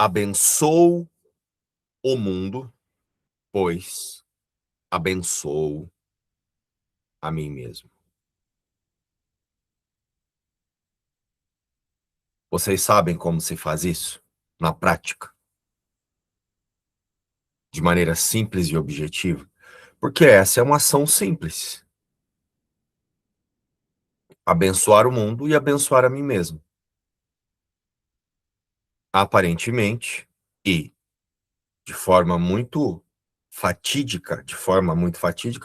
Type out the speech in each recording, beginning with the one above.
Abençoo o mundo, pois abençoo a mim mesmo. Vocês sabem como se faz isso? Na prática, de maneira simples e objetiva? Porque essa é uma ação simples. Abençoar o mundo e abençoar a mim mesmo. Aparentemente, e de forma muito fatídica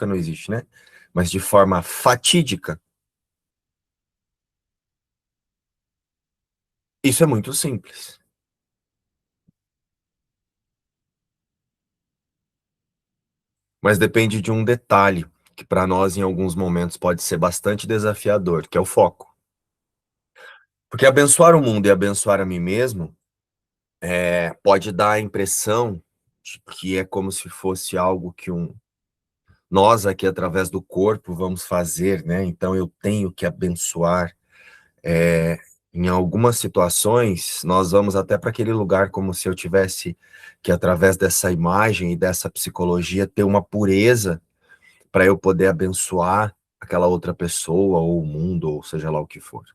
não existe, né? Mas de forma fatídica, isso é muito simples. Mas depende de um detalhe, que para nós, em alguns momentos, pode ser bastante desafiador, que é o foco. Porque abençoar o mundo e abençoar a mim mesmo pode dar a impressão de que é como se fosse algo que nós aqui, através do corpo, vamos fazer, né? Então eu tenho que abençoar. Em algumas situações, nós vamos até para aquele lugar como se eu tivesse que, através dessa imagem e dessa psicologia, ter uma pureza para eu poder abençoar aquela outra pessoa, ou o mundo, ou seja lá o que for.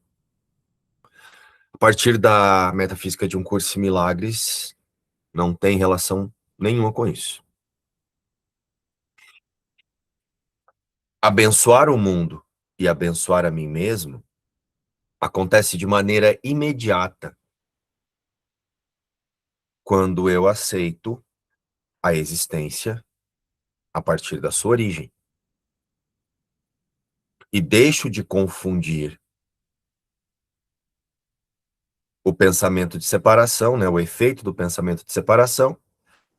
A partir da metafísica de Um Curso em Milagres, não tem relação nenhuma com isso. Abençoar o mundo e abençoar a mim mesmo acontece de maneira imediata quando eu aceito a existência a partir da sua origem e deixo de confundir o pensamento de separação, né, o efeito do pensamento de separação,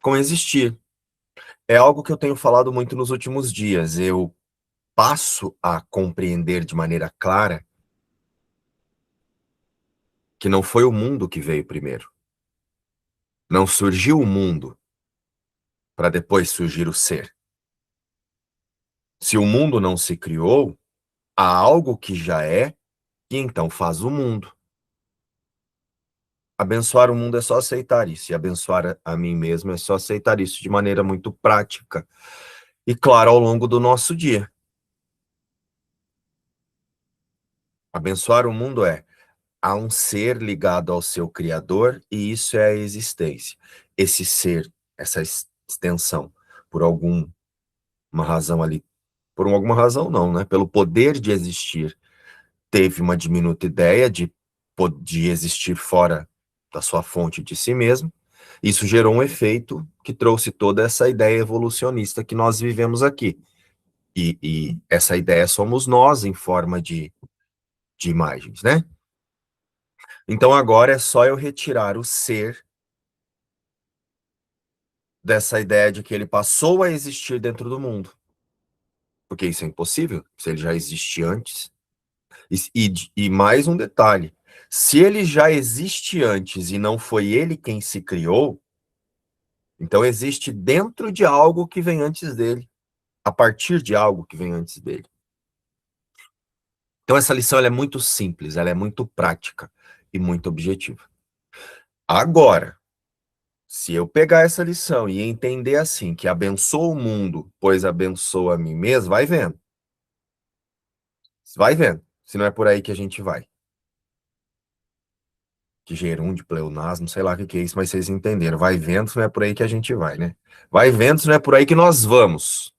com existir. É algo que eu tenho falado muito nos últimos dias. Eu passo a compreender de maneira clara que não foi o mundo que veio primeiro. Não surgiu o mundo para depois surgir o ser. Se o mundo não se criou, há algo que já é e então faz o mundo. Abençoar o mundo é só aceitar isso, e abençoar a mim mesmo é só aceitar isso de maneira muito prática e clara ao longo do nosso dia. Abençoar o mundo há um ser ligado ao seu Criador, e isso é a existência. Esse ser, essa extensão, por alguma razão ali, por alguma razão não, né? Pelo poder de existir, teve uma diminuta ideia de existir fora da sua fonte de si mesmo. Isso gerou um efeito que trouxe toda essa ideia evolucionista que nós vivemos aqui. E essa ideia somos nós em forma de imagens, né? Então agora é só eu retirar o ser dessa ideia de que ele passou a existir dentro do mundo. Porque isso é impossível, se ele já existe antes. E mais um detalhe, se ele já existe antes e não foi ele quem se criou, então existe dentro de algo que vem antes dele, a partir de algo que vem antes dele. Então essa lição ela é muito simples, ela é muito prática e muito objetiva. Agora, se eu pegar essa lição e entender assim, que abençoo o mundo, pois abençoo a mim mesmo, vai vendo. Vai vendo, se não é por aí que a gente vai. Que gerúndio, pleonasmo, sei lá o que é isso, mas vocês entenderam. Vai vendo, se não é por aí que a gente vai, né? Vai vendo, se não é por aí que nós vamos.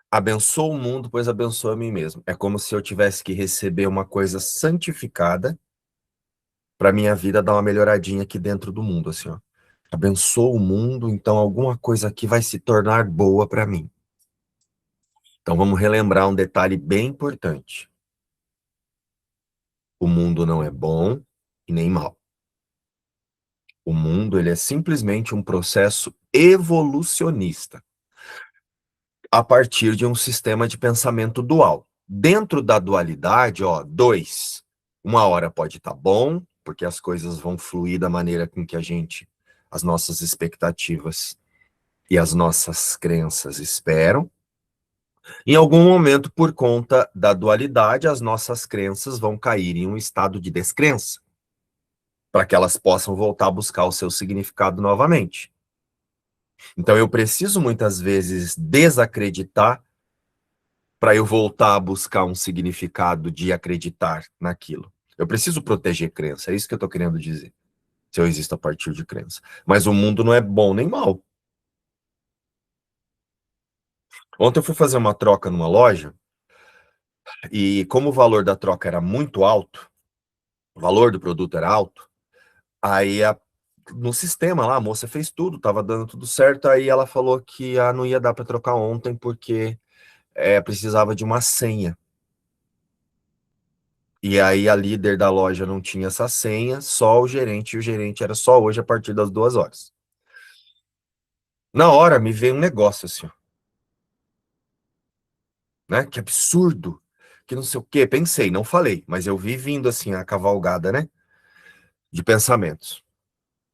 Abençoo o mundo, pois abençoo a mim mesmo. É como se eu tivesse que receber uma coisa santificada para minha vida dar uma melhoradinha aqui dentro do mundo, assim, ó. Abençoo o mundo, então alguma coisa aqui vai se tornar boa para mim. Então vamos relembrar um detalhe bem importante. O mundo não é bom e nem mal. O mundo, ele é simplesmente um processo evolucionista a partir de um sistema de pensamento dual. Dentro da dualidade, ó, dois. Uma hora pode estar bom, porque as coisas vão fluir da maneira com que as nossas expectativas e as nossas crenças esperam. Em algum momento, por conta da dualidade, as nossas crenças vão cair em um estado de descrença. para que elas possam voltar a buscar o seu significado novamente. Então eu preciso muitas vezes desacreditar para eu voltar a buscar um significado de acreditar naquilo. Eu preciso proteger crença, é isso que eu estou querendo dizer. Se eu existo a partir de crença. Mas o mundo não é bom nem mal. Ontem eu fui fazer uma troca numa loja e como o valor da troca era muito alto, o valor do produto era alto, aí no sistema lá, a moça fez tudo, tava dando tudo certo, aí ela falou que não ia dar para trocar ontem porque precisava de uma senha. E aí a líder da loja não tinha essa senha, só o gerente, e o gerente era só hoje a partir das 2 horas. Na hora me veio um negócio assim, ó, né? Que absurdo, que não sei o quê. Pensei, não falei, mas eu vi vindo assim a cavalgada, né? De pensamentos.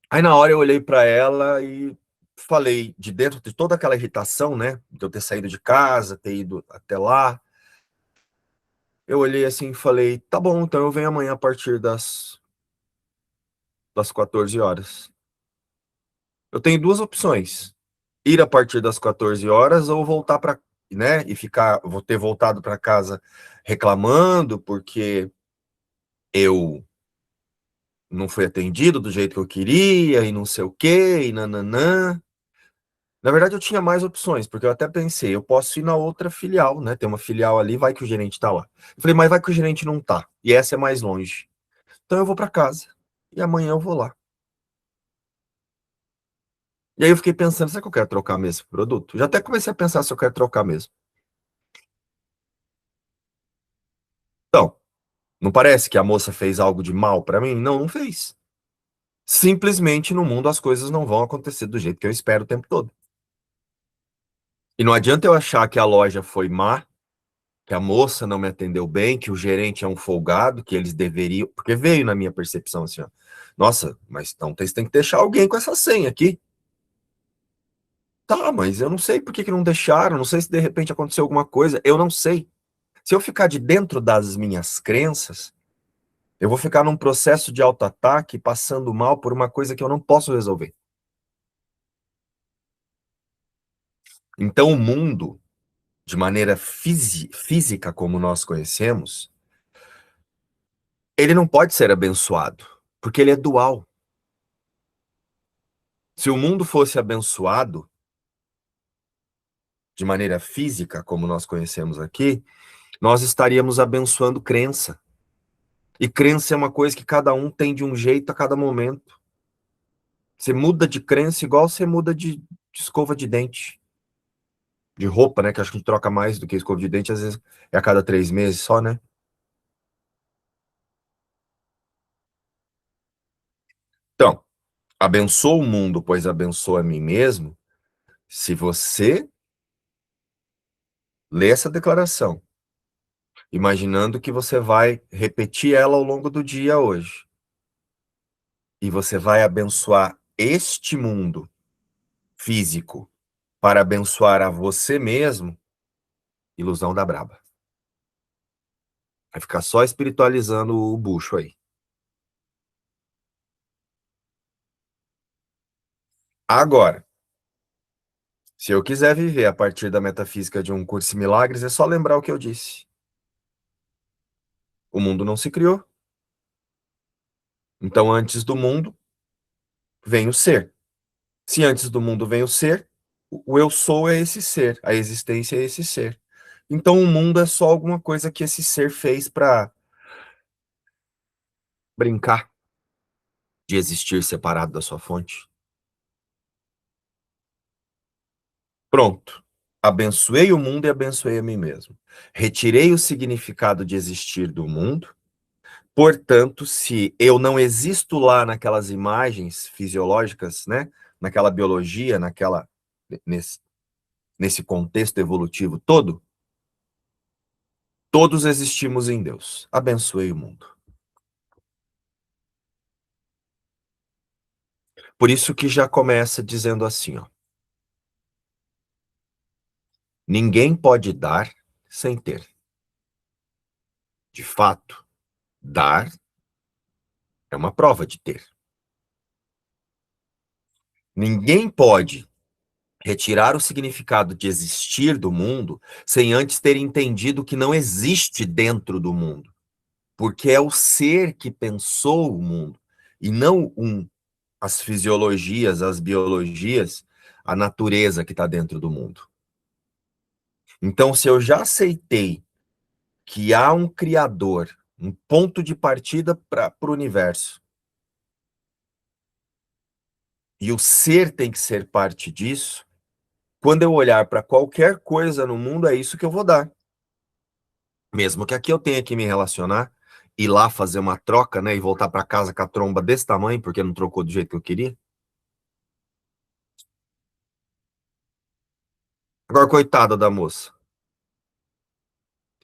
Aí na hora eu olhei para ela e falei, de dentro de toda aquela irritação, né? De eu ter saído de casa, ter ido até lá. Eu olhei assim e falei, tá bom, então eu venho amanhã a partir das 14 horas. Eu tenho duas opções: ir a partir das 14 horas ou voltar para, né, e ficar, vou ter voltado para casa reclamando porque eu não fui atendido do jeito que eu queria e não sei o quê, e nananã. Na verdade, eu tinha mais opções, porque eu até pensei, eu posso ir na outra filial, né? Tem uma filial ali, vai que o gerente tá lá. Eu falei, mas vai que o gerente não tá, e essa é mais longe. Então eu vou para casa, e amanhã eu vou lá. E aí eu fiquei pensando, será que eu quero trocar mesmo esse produto? Já até comecei a pensar se eu quero trocar mesmo. Então, não parece que a moça fez algo de mal para mim? Não, não fez. Simplesmente no mundo as coisas não vão acontecer do jeito que eu espero o tempo todo. E não adianta eu achar que a loja foi má, que a moça não me atendeu bem, que o gerente é um folgado, que eles deveriam. Porque veio na minha percepção assim, ó. Nossa, mas então vocês têm que deixar alguém com essa senha aqui. Tá, mas eu não sei por que que não deixaram, não sei se de repente aconteceu alguma coisa, eu não sei. Se eu ficar de dentro das minhas crenças, eu vou ficar num processo de autoataque, passando mal por uma coisa que eu não posso resolver. Então, o mundo, de maneira física como nós conhecemos, ele não pode ser abençoado, porque ele é dual. Se o mundo fosse abençoado de maneira física, como nós conhecemos aqui, nós estaríamos abençoando crença. E crença é uma coisa que cada um tem de um jeito a cada momento. Você muda de crença igual você muda de escova de dente. De roupa, né? Que acho que a gente troca mais do que escova de dente, às vezes é a cada 3 meses só, né? Então, abençoa o mundo, pois abençoa a mim mesmo. Se você lê essa declaração, imaginando que você vai repetir ela ao longo do dia hoje, e você vai abençoar este mundo físico para abençoar a você mesmo, ilusão da braba. Vai ficar só espiritualizando o bucho aí. Agora, se eu quiser viver a partir da metafísica de um curso de milagres, é só lembrar o que eu disse. O mundo não se criou. Então, antes do mundo, vem o ser. Se antes do mundo vem o ser, o eu sou é esse ser, a existência é esse ser. Então, o mundo é só alguma coisa que esse ser fez para brincar de existir separado da sua fonte. Pronto. Abençoei o mundo e abençoei a mim mesmo. Retirei o significado de existir do mundo. Portanto, se eu não existo lá naquelas imagens fisiológicas, né, naquela biologia, nesse, nesse contexto evolutivo todo, todos existimos em Deus. Abençoei o mundo. Por isso que já começa dizendo assim, ó: ninguém pode dar sem ter. De fato, dar É uma prova de ter. Ninguém pode retirar o significado de existir do mundo sem antes ter entendido que não existe dentro do mundo. Porque é o ser que pensou o mundo, e não as fisiologias, as biologias, a natureza que está dentro do mundo. Então, se eu já aceitei que há um criador, um ponto de partida para o universo, e o ser tem que ser parte disso, quando eu olhar para qualquer coisa no mundo, é isso que eu vou dar. Mesmo que aqui eu tenha que me relacionar, ir lá fazer uma troca, né, e voltar para casa com a tromba desse tamanho, porque não trocou do jeito que eu queria. Agora, coitada da moça.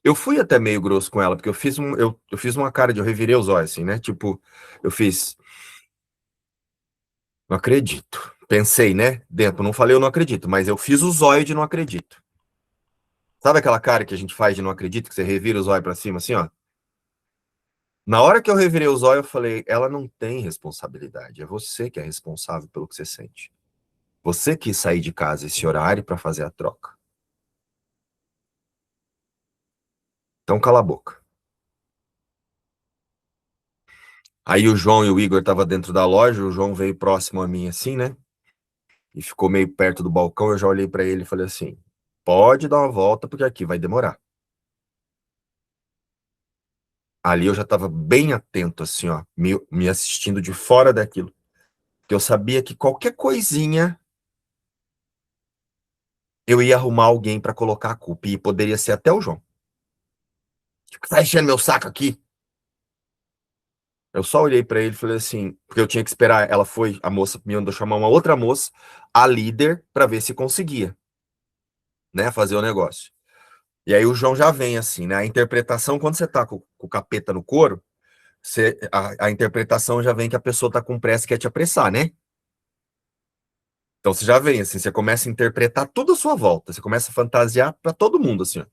Eu fui até meio grosso com ela, porque eu fiz uma cara de eu revirei os olhos, assim, né? Tipo, eu fiz, não acredito. Pensei, né? Dentro, não falei eu não acredito, mas eu fiz o zóio de não acredito. Sabe aquela cara que a gente faz de não acredito, que você revira os olhos pra cima, assim, ó? Na hora que eu revirei os olhos, eu falei, ela não tem responsabilidade, é você que é responsável pelo que você sente. Você quis sair de casa esse horário para fazer a troca. Então cala a boca. Aí o João e o Igor estavam dentro da loja, o João veio próximo a mim assim, né? E ficou meio perto do balcão, eu já olhei para ele e falei assim: "Pode dar uma volta porque aqui vai demorar". Ali eu já estava bem atento assim, ó, me assistindo de fora daquilo, porque eu sabia que qualquer coisinha eu ia arrumar alguém para colocar a culpa e poderia ser até o João. Tipo, tá enchendo meu saco aqui. Eu só olhei para ele e falei assim, porque eu tinha que esperar. A moça me mandou chamar uma outra moça, a líder, para ver se conseguia, né, fazer o negócio. E aí o João já vem assim, né? A interpretação, quando você tá com o capeta no couro, a interpretação já vem que a pessoa tá com pressa e quer te apressar, né? Então você já vem assim, você começa a interpretar tudo à sua volta, você começa a fantasiar para todo mundo, assim, ó.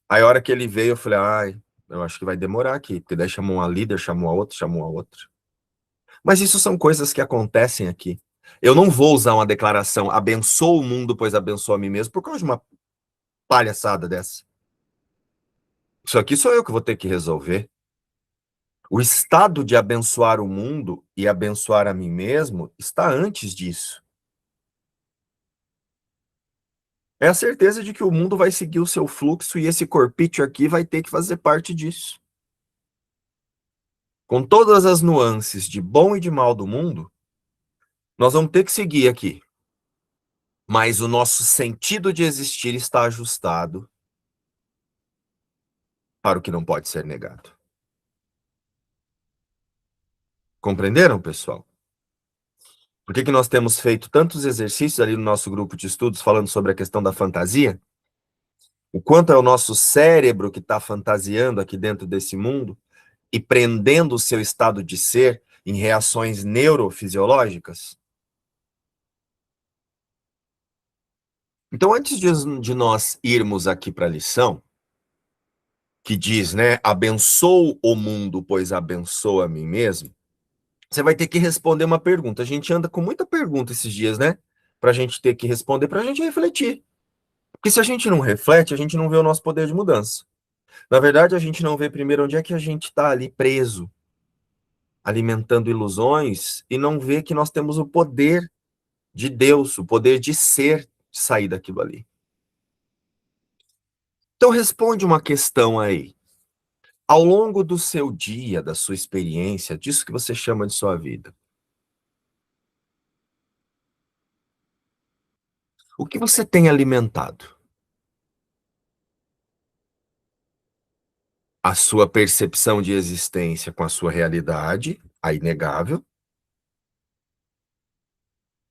Aí a hora que ele veio, eu falei, ai, eu acho que vai demorar aqui, porque daí chamou uma líder, chamou a outra, chamou a outra. Mas isso são coisas que acontecem aqui. Eu não vou usar uma declaração, abençoa o mundo, pois abençoa a mim mesmo, por causa de uma palhaçada dessa. Isso aqui sou eu que vou ter que resolver. O estado de abençoar o mundo e abençoar a mim mesmo está antes disso. É a certeza de que o mundo vai seguir o seu fluxo e esse corpício aqui vai ter que fazer parte disso. Com todas as nuances de bom e de mal do mundo, nós vamos ter que seguir aqui. Mas o nosso sentido de existir está ajustado para o que não pode ser negado. Compreenderam, pessoal? Por que nós temos feito tantos exercícios ali no nosso grupo de estudos falando sobre a questão da fantasia? O quanto é o nosso cérebro que está fantasiando aqui dentro desse mundo e prendendo o seu estado de ser em reações neurofisiológicas? Então, antes de nós irmos aqui para a lição, que diz, né, abençoo o mundo, pois abençoo a mim mesmo, você vai ter que responder uma pergunta. A gente anda com muita pergunta esses dias, né? Para a gente ter que responder, para a gente refletir. Porque se a gente não reflete, a gente não vê o nosso poder de mudança. Na verdade, a gente não vê primeiro onde é que a gente está ali preso, alimentando ilusões, e não vê que nós temos o poder de Deus, o poder de ser, de sair daquilo ali. Então, responde uma questão aí. Ao longo do seu dia, da sua experiência, disso que você chama de sua vida, o que você tem alimentado? A sua percepção de existência com a sua realidade, a inegável,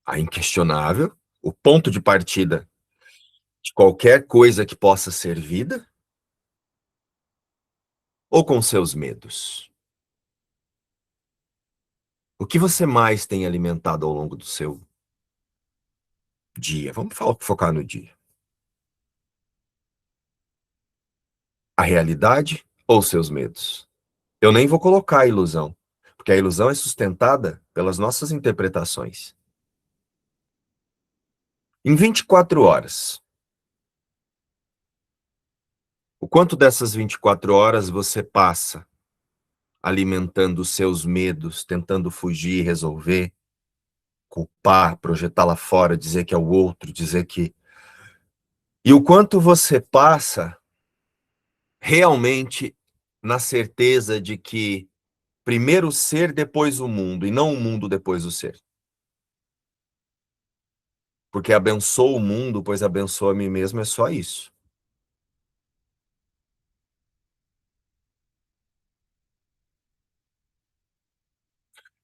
a inquestionável, o ponto de partida de qualquer coisa que possa ser vida, ou com seus medos? O que você mais tem alimentado ao longo do seu dia? Vamos focar no dia. A realidade ou seus medos? Eu nem vou colocar a ilusão, porque a ilusão é sustentada pelas nossas interpretações. Em 24 horas, o quanto dessas 24 horas você passa alimentando os seus medos, tentando fugir, resolver, culpar, projetar lá fora, dizer que é o outro, dizer que... E o quanto você passa realmente na certeza de que primeiro o ser, depois o mundo, e não o mundo, depois o ser. Porque abençoo o mundo, pois abençoo a mim mesmo, é só isso.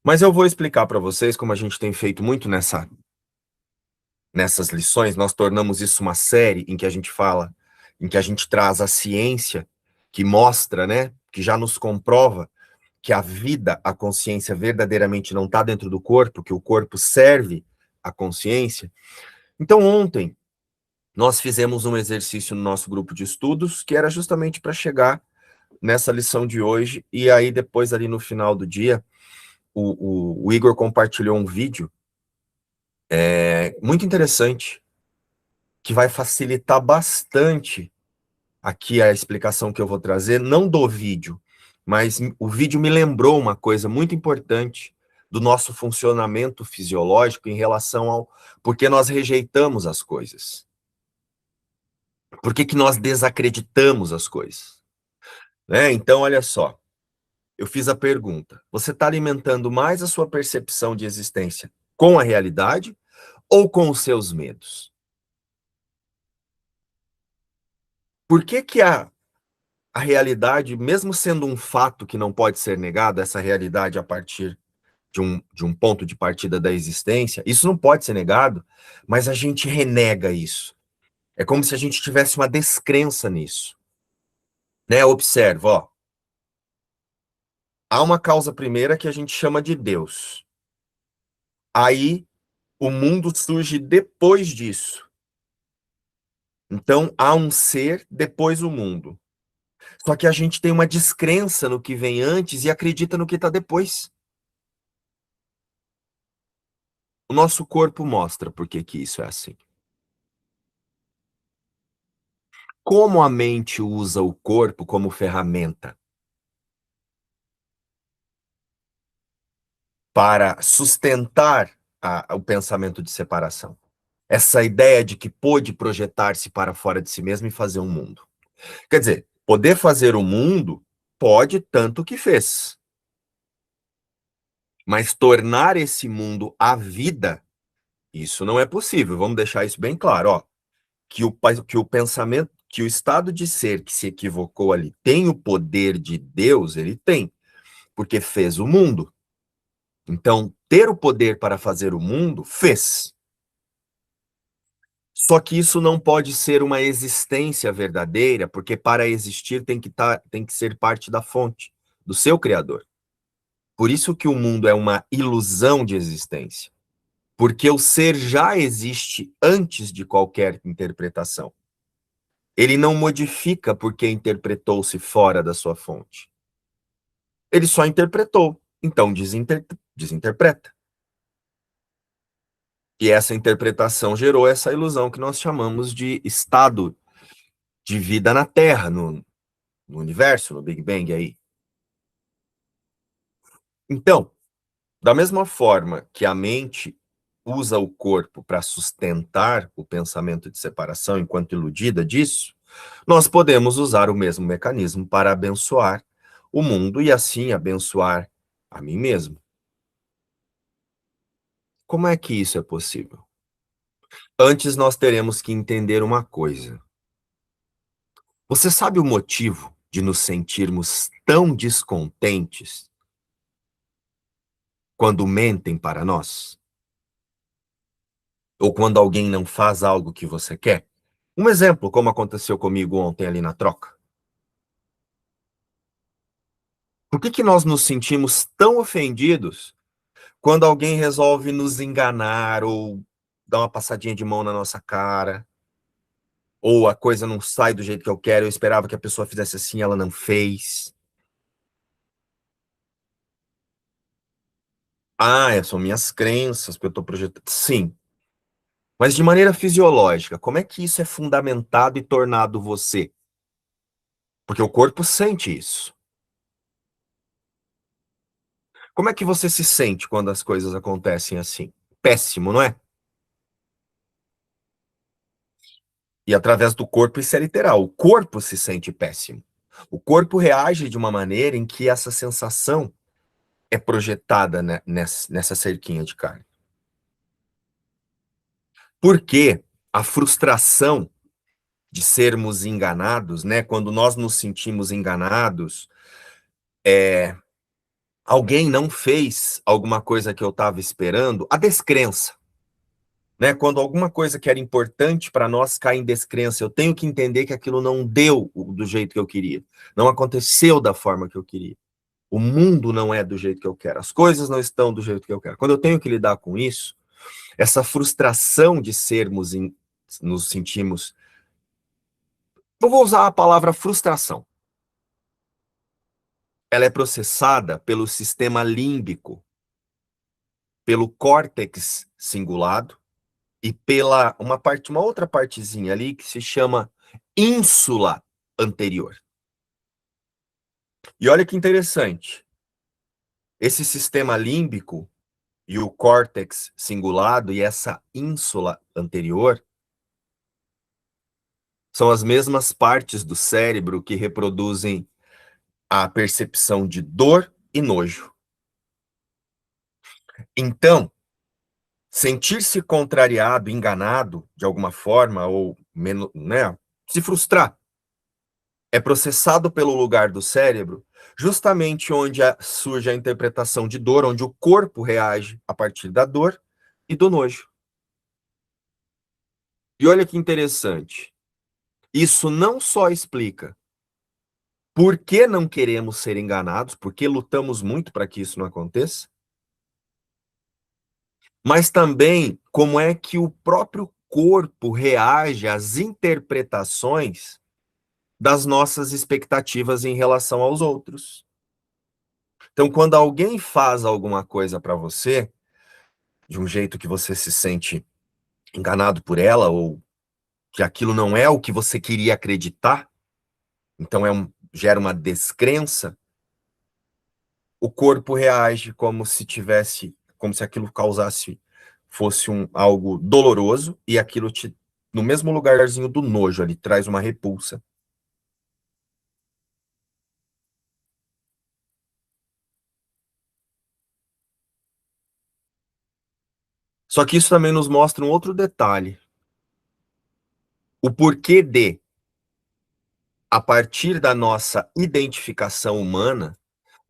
Mas eu vou explicar para vocês, como a gente tem feito muito nessas lições, nós tornamos isso uma série em que a gente fala, em que a gente traz a ciência, que mostra, né, que já nos comprova que a vida, a consciência verdadeiramente não está dentro do corpo, que o corpo serve à consciência. Então, ontem, nós fizemos um exercício no nosso grupo de estudos, que era justamente para chegar nessa lição de hoje, e aí depois, ali no final do dia, o Igor compartilhou um vídeo muito interessante, que vai facilitar bastante aqui a explicação que eu vou trazer, não do vídeo, mas o vídeo me lembrou uma coisa muito importante do nosso funcionamento fisiológico em relação ao porque nós rejeitamos as coisas. Por que nós desacreditamos as coisas? Né? Então, olha só, eu fiz a pergunta, você está alimentando mais a sua percepção de existência com a realidade ou com os seus medos? Por que a realidade, mesmo sendo um fato que não pode ser negado, essa realidade a partir de um ponto de partida da existência, isso não pode ser negado, mas a gente renega isso. É como se a gente tivesse uma descrença nisso. Né? Observa, ó. Há uma causa primeira que a gente chama de Deus. Aí o mundo surge depois disso. Então há um ser depois o mundo. Só que a gente tem uma descrença no que vem antes e acredita no que está depois. O nosso corpo mostra por que isso é assim. Como a mente usa o corpo como ferramenta para sustentar o pensamento de separação. Essa ideia de que pôde projetar-se para fora de si mesmo e fazer um mundo. Quer dizer, poder fazer o mundo pode tanto que fez. Mas tornar esse mundo a vida, isso não é possível. Vamos deixar isso bem claro, ó. Que o pensamento, que o estado de ser que se equivocou ali tem o poder de Deus, ele tem, porque fez o mundo. Então, ter o poder para fazer o mundo, fez. Só que isso não pode ser uma existência verdadeira, porque para existir tem que ser parte da fonte, do seu criador. Por isso que o mundo é uma ilusão de existência. Porque o ser já existe antes de qualquer interpretação. Ele não modifica porque interpretou-se fora da sua fonte. Ele só interpretou, então desinterpreta. E essa interpretação gerou essa ilusão que nós chamamos de estado de vida na Terra, no universo, no Big Bang aí. Então, da mesma forma que a mente usa o corpo para sustentar o pensamento de separação enquanto iludida disso, nós podemos usar o mesmo mecanismo para abençoar o mundo e assim abençoar a mim mesmo. Como é que isso é possível? Antes nós teremos que entender uma coisa. Você sabe o motivo de nos sentirmos tão descontentes quando mentem para nós? Ou quando alguém não faz algo que você quer? Um exemplo, como aconteceu comigo ontem ali na troca. Por que nós nos sentimos tão ofendidos quando alguém resolve nos enganar ou dar uma passadinha de mão na nossa cara? Ou a coisa não sai do jeito que eu quero, eu esperava que a pessoa fizesse assim, ela não fez. São minhas crenças que eu estou projetando. Sim, mas de maneira fisiológica, como é que isso é fundamentado e tornado você? Porque o corpo sente isso. Como é que você se sente quando as coisas acontecem assim? Péssimo, não é? E através do corpo isso é literal. O corpo se sente péssimo. O corpo reage de uma maneira em que essa sensação é projetada, né, nessa cerquinha de carne. Porque a frustração de sermos enganados, né? Quando nós nos sentimos enganados, alguém não fez alguma coisa que eu estava esperando, a descrença, né? Quando alguma coisa que era importante para nós cai em descrença, eu tenho que entender que aquilo não deu do jeito que eu queria, não aconteceu da forma que eu queria. O mundo não é do jeito que eu quero, as coisas não estão do jeito que eu quero. Quando eu tenho que lidar com isso, essa frustração de nos sentimos. Eu vou usar a palavra frustração. Ela é processada pelo sistema límbico, pelo córtex cingulado e pela uma outra partezinha ali que se chama ínsula anterior. E olha que interessante. Esse sistema límbico e o córtex cingulado e essa ínsula anterior são as mesmas partes do cérebro que reproduzem a percepção de dor e nojo. Então, sentir-se contrariado, enganado de alguma forma, ou menos, né, se frustrar, é processado pelo lugar do cérebro, justamente onde surge a interpretação de dor, onde o corpo reage a partir da dor e do nojo. E olha que interessante, isso não só explica por que não queremos ser enganados, porque lutamos muito para que isso não aconteça, mas também como é que o próprio corpo reage às interpretações das nossas expectativas em relação aos outros. Então, quando alguém faz alguma coisa para você, de um jeito que você se sente enganado por ela, ou que aquilo não é o que você queria acreditar, então gera uma descrença, o corpo reage como se aquilo fosse algo doloroso, e aquilo no mesmo lugarzinho do nojo ali, traz uma repulsa. Só que isso também nos mostra um outro detalhe. O porquê a partir da nossa identificação humana,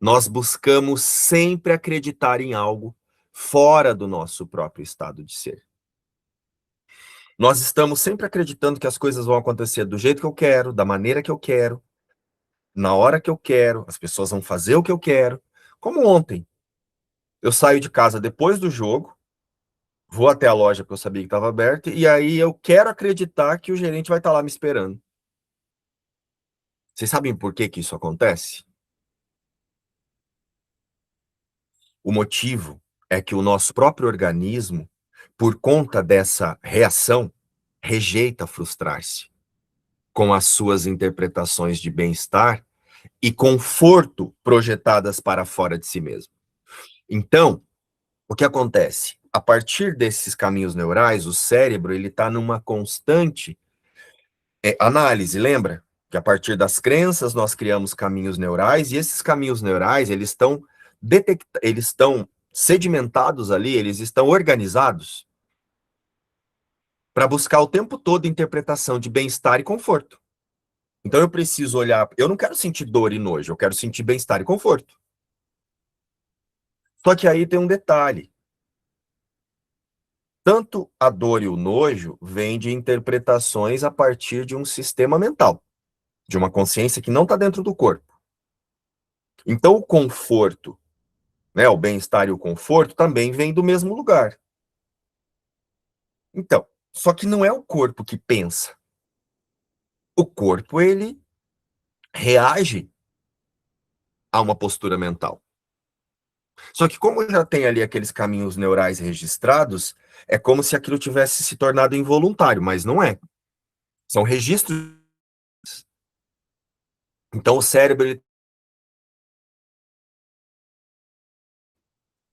nós buscamos sempre acreditar em algo fora do nosso próprio estado de ser. Nós estamos sempre acreditando que as coisas vão acontecer do jeito que eu quero, da maneira que eu quero, na hora que eu quero, as pessoas vão fazer o que eu quero. Como ontem, eu saio de casa depois do jogo, vou até a loja porque eu sabia que estava aberta, e aí eu quero acreditar que o gerente vai estar lá me esperando. Vocês sabem por que que isso acontece? O motivo é que o nosso próprio organismo, por conta dessa reação, rejeita frustrar-se com as suas interpretações de bem-estar e conforto projetadas para fora de si mesmo. Então, o que acontece? A partir desses caminhos neurais, o cérebro ele está numa constante análise, lembra? Que a partir das crenças nós criamos caminhos neurais, e esses caminhos neurais eles estão sedimentados ali, eles estão organizados para buscar o tempo todo interpretação de bem-estar e conforto. Então eu preciso olhar, eu não quero sentir dor e nojo, eu quero sentir bem-estar e conforto. Só que aí tem um detalhe. Tanto a dor e o nojo vêm de interpretações a partir de um sistema mental, de uma consciência que não está dentro do corpo. Então o conforto, né, o bem-estar e o conforto também vêm do mesmo lugar. Então, só que não é o corpo que pensa. O corpo, ele reage a uma postura mental. Só que como já tem ali aqueles caminhos neurais registrados, é como se aquilo tivesse se tornado involuntário, mas não é. São registros. Então o cérebro,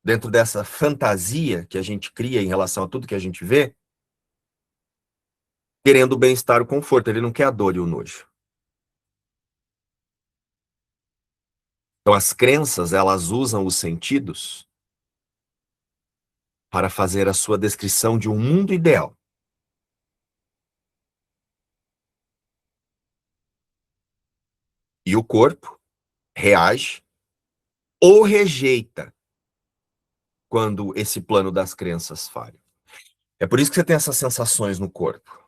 dentro dessa fantasia que a gente cria em relação a tudo que a gente vê, querendo o bem-estar, o conforto, ele não quer a dor e o nojo. Então as crenças, elas usam os sentidos para fazer a sua descrição de um mundo ideal. E o corpo reage ou rejeita quando esse plano das crenças falha. É por isso que você tem essas sensações no corpo.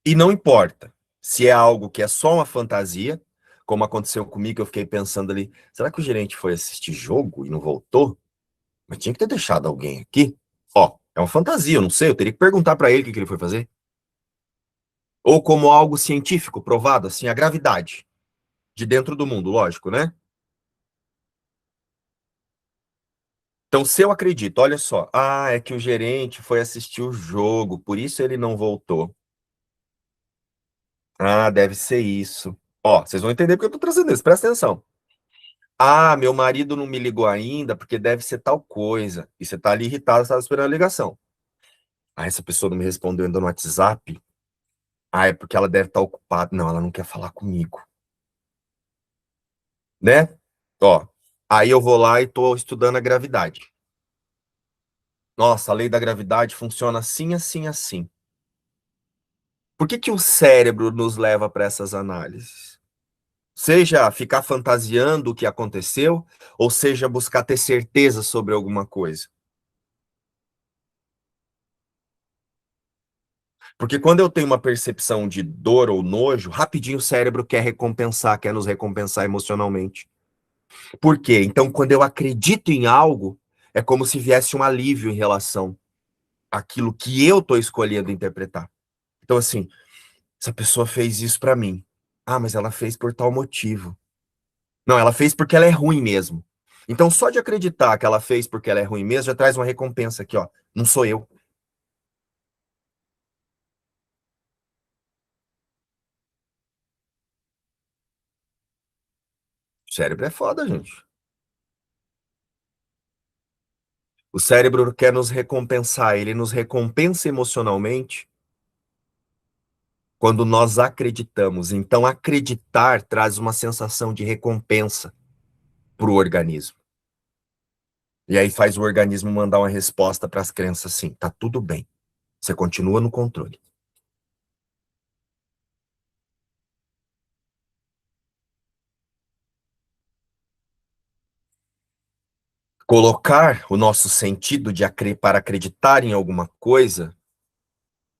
E não importa se é algo que é só uma fantasia, como aconteceu comigo, eu fiquei pensando ali, será que o gerente foi assistir jogo e não voltou? Mas tinha que ter deixado alguém aqui. Ó, é uma fantasia, eu não sei, eu teria que perguntar para ele o que ele foi fazer. Ou como algo científico, provado, assim, a gravidade. De dentro do mundo, lógico, né? Então, se eu acredito, olha só, é que o gerente foi assistir o jogo, por isso ele não voltou. Ah, deve ser isso. Ó, vocês vão entender porque eu tô trazendo isso, presta atenção. Ah, meu marido não me ligou ainda porque deve ser tal coisa. E você tá ali irritado, você tá esperando a ligação. Ah, essa pessoa não me respondeu ainda no WhatsApp. Ah, é porque ela deve estar ocupada. Não, ela não quer falar comigo. Né? Ó, aí eu vou lá e tô estudando a gravidade. Nossa, a lei da gravidade funciona assim, assim, assim. Por que que o cérebro nos leva para essas análises? Seja ficar fantasiando o que aconteceu, ou seja buscar ter certeza sobre alguma coisa. Porque quando eu tenho uma percepção de dor ou nojo, rapidinho o cérebro quer recompensar, quer nos recompensar emocionalmente. Por quê? Então, quando eu acredito em algo, é como se viesse um alívio em relação àquilo que eu estou escolhendo interpretar. Então, assim, essa pessoa fez isso para mim. Ah, mas ela fez por tal motivo. Não, ela fez porque ela é ruim mesmo. Então, só de acreditar que ela fez porque ela é ruim mesmo, já traz uma recompensa aqui, ó. Não sou eu. O cérebro é foda, gente. O cérebro quer nos recompensar, ele nos recompensa emocionalmente quando nós acreditamos. Então, acreditar traz uma sensação de recompensa para o organismo. E aí faz o organismo mandar uma resposta para as crenças assim: tá tudo bem, você continua no controle. Colocar o nosso sentido para acreditar em alguma coisa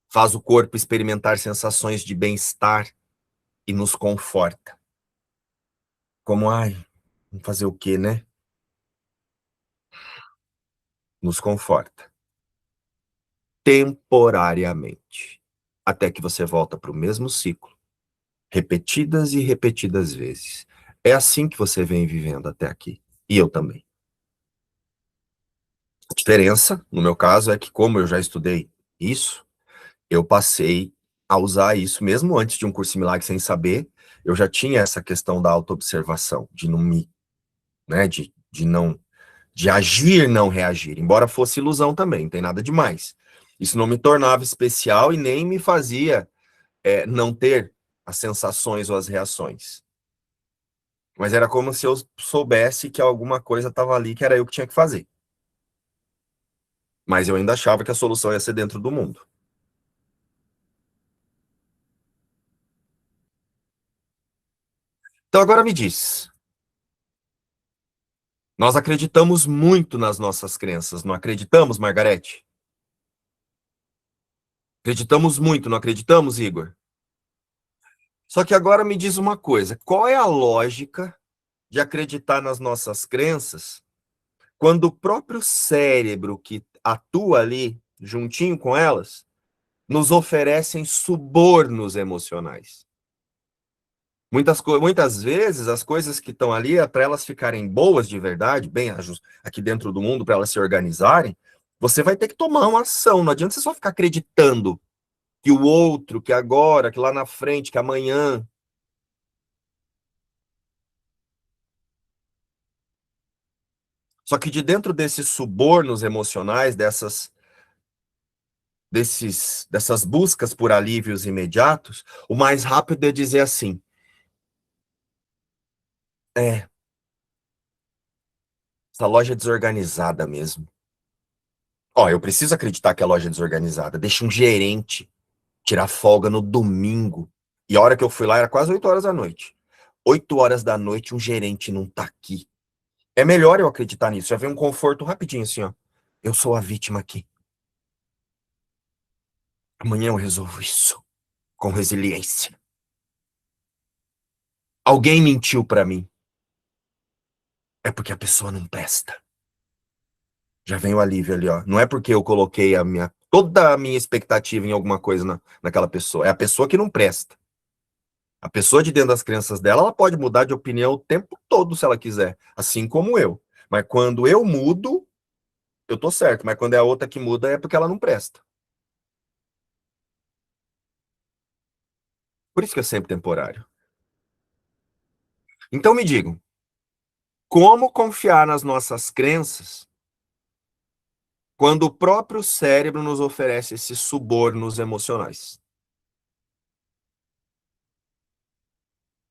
faz o corpo experimentar sensações de bem-estar e nos conforta. Como, ai, vamos fazer o quê, né? Nos conforta. Temporariamente. Até que você volta para o mesmo ciclo, repetidas e repetidas vezes. É assim que você vem vivendo até aqui. E eu também. A diferença, no meu caso, é que como eu já estudei isso, eu passei a usar isso mesmo antes de um curso similar sem saber, eu já tinha essa questão da autoobservação, de não me, né, de não, de agir, não reagir, embora fosse ilusão também, não tem nada demais. Isso não me tornava especial e nem me fazia não ter as sensações ou as reações. Mas era como se eu soubesse que alguma coisa estava ali que era eu que tinha que fazer. Mas eu ainda achava que a solução ia ser dentro do mundo. Então agora me diz, nós acreditamos muito nas nossas crenças, não acreditamos, Margarete? Acreditamos muito, não acreditamos, Igor? Só que agora me diz uma coisa, qual é a lógica de acreditar nas nossas crenças quando o próprio cérebro que atua ali juntinho com elas nos oferecem subornos emocionais? Muitas vezes as coisas que estão ali, para elas ficarem boas de verdade, bem aqui dentro do mundo, para elas se organizarem, você vai ter que tomar uma ação. Não adianta você só ficar acreditando que o outro, que agora, que lá na frente, que amanhã. Só que de dentro desses subornos emocionais, dessas buscas por alívios imediatos, o mais rápido é dizer assim: é, essa loja é desorganizada mesmo. Ó, eu preciso acreditar que a loja é desorganizada. Deixa um gerente tirar folga no domingo. E a hora que eu fui lá era quase 8 horas da noite. 8 horas da noite, um gerente não tá aqui. É melhor eu acreditar nisso. Já vem um conforto rapidinho assim, ó. Eu sou a vítima aqui. Amanhã eu resolvo isso. Com resiliência. Alguém mentiu pra mim. É porque a pessoa não presta. Já vem o alívio ali, ó. Não é porque eu coloquei toda a minha expectativa em alguma coisa naquela pessoa. É a pessoa que não presta. A pessoa de dentro das crenças dela, ela pode mudar de opinião o tempo todo se ela quiser, assim como eu. Mas quando eu mudo, eu tô certo. Mas quando é a outra que muda, é porque ela não presta. Por isso que é sempre temporário. Então me digam, como confiar nas nossas crenças quando o próprio cérebro nos oferece esses subornos emocionais?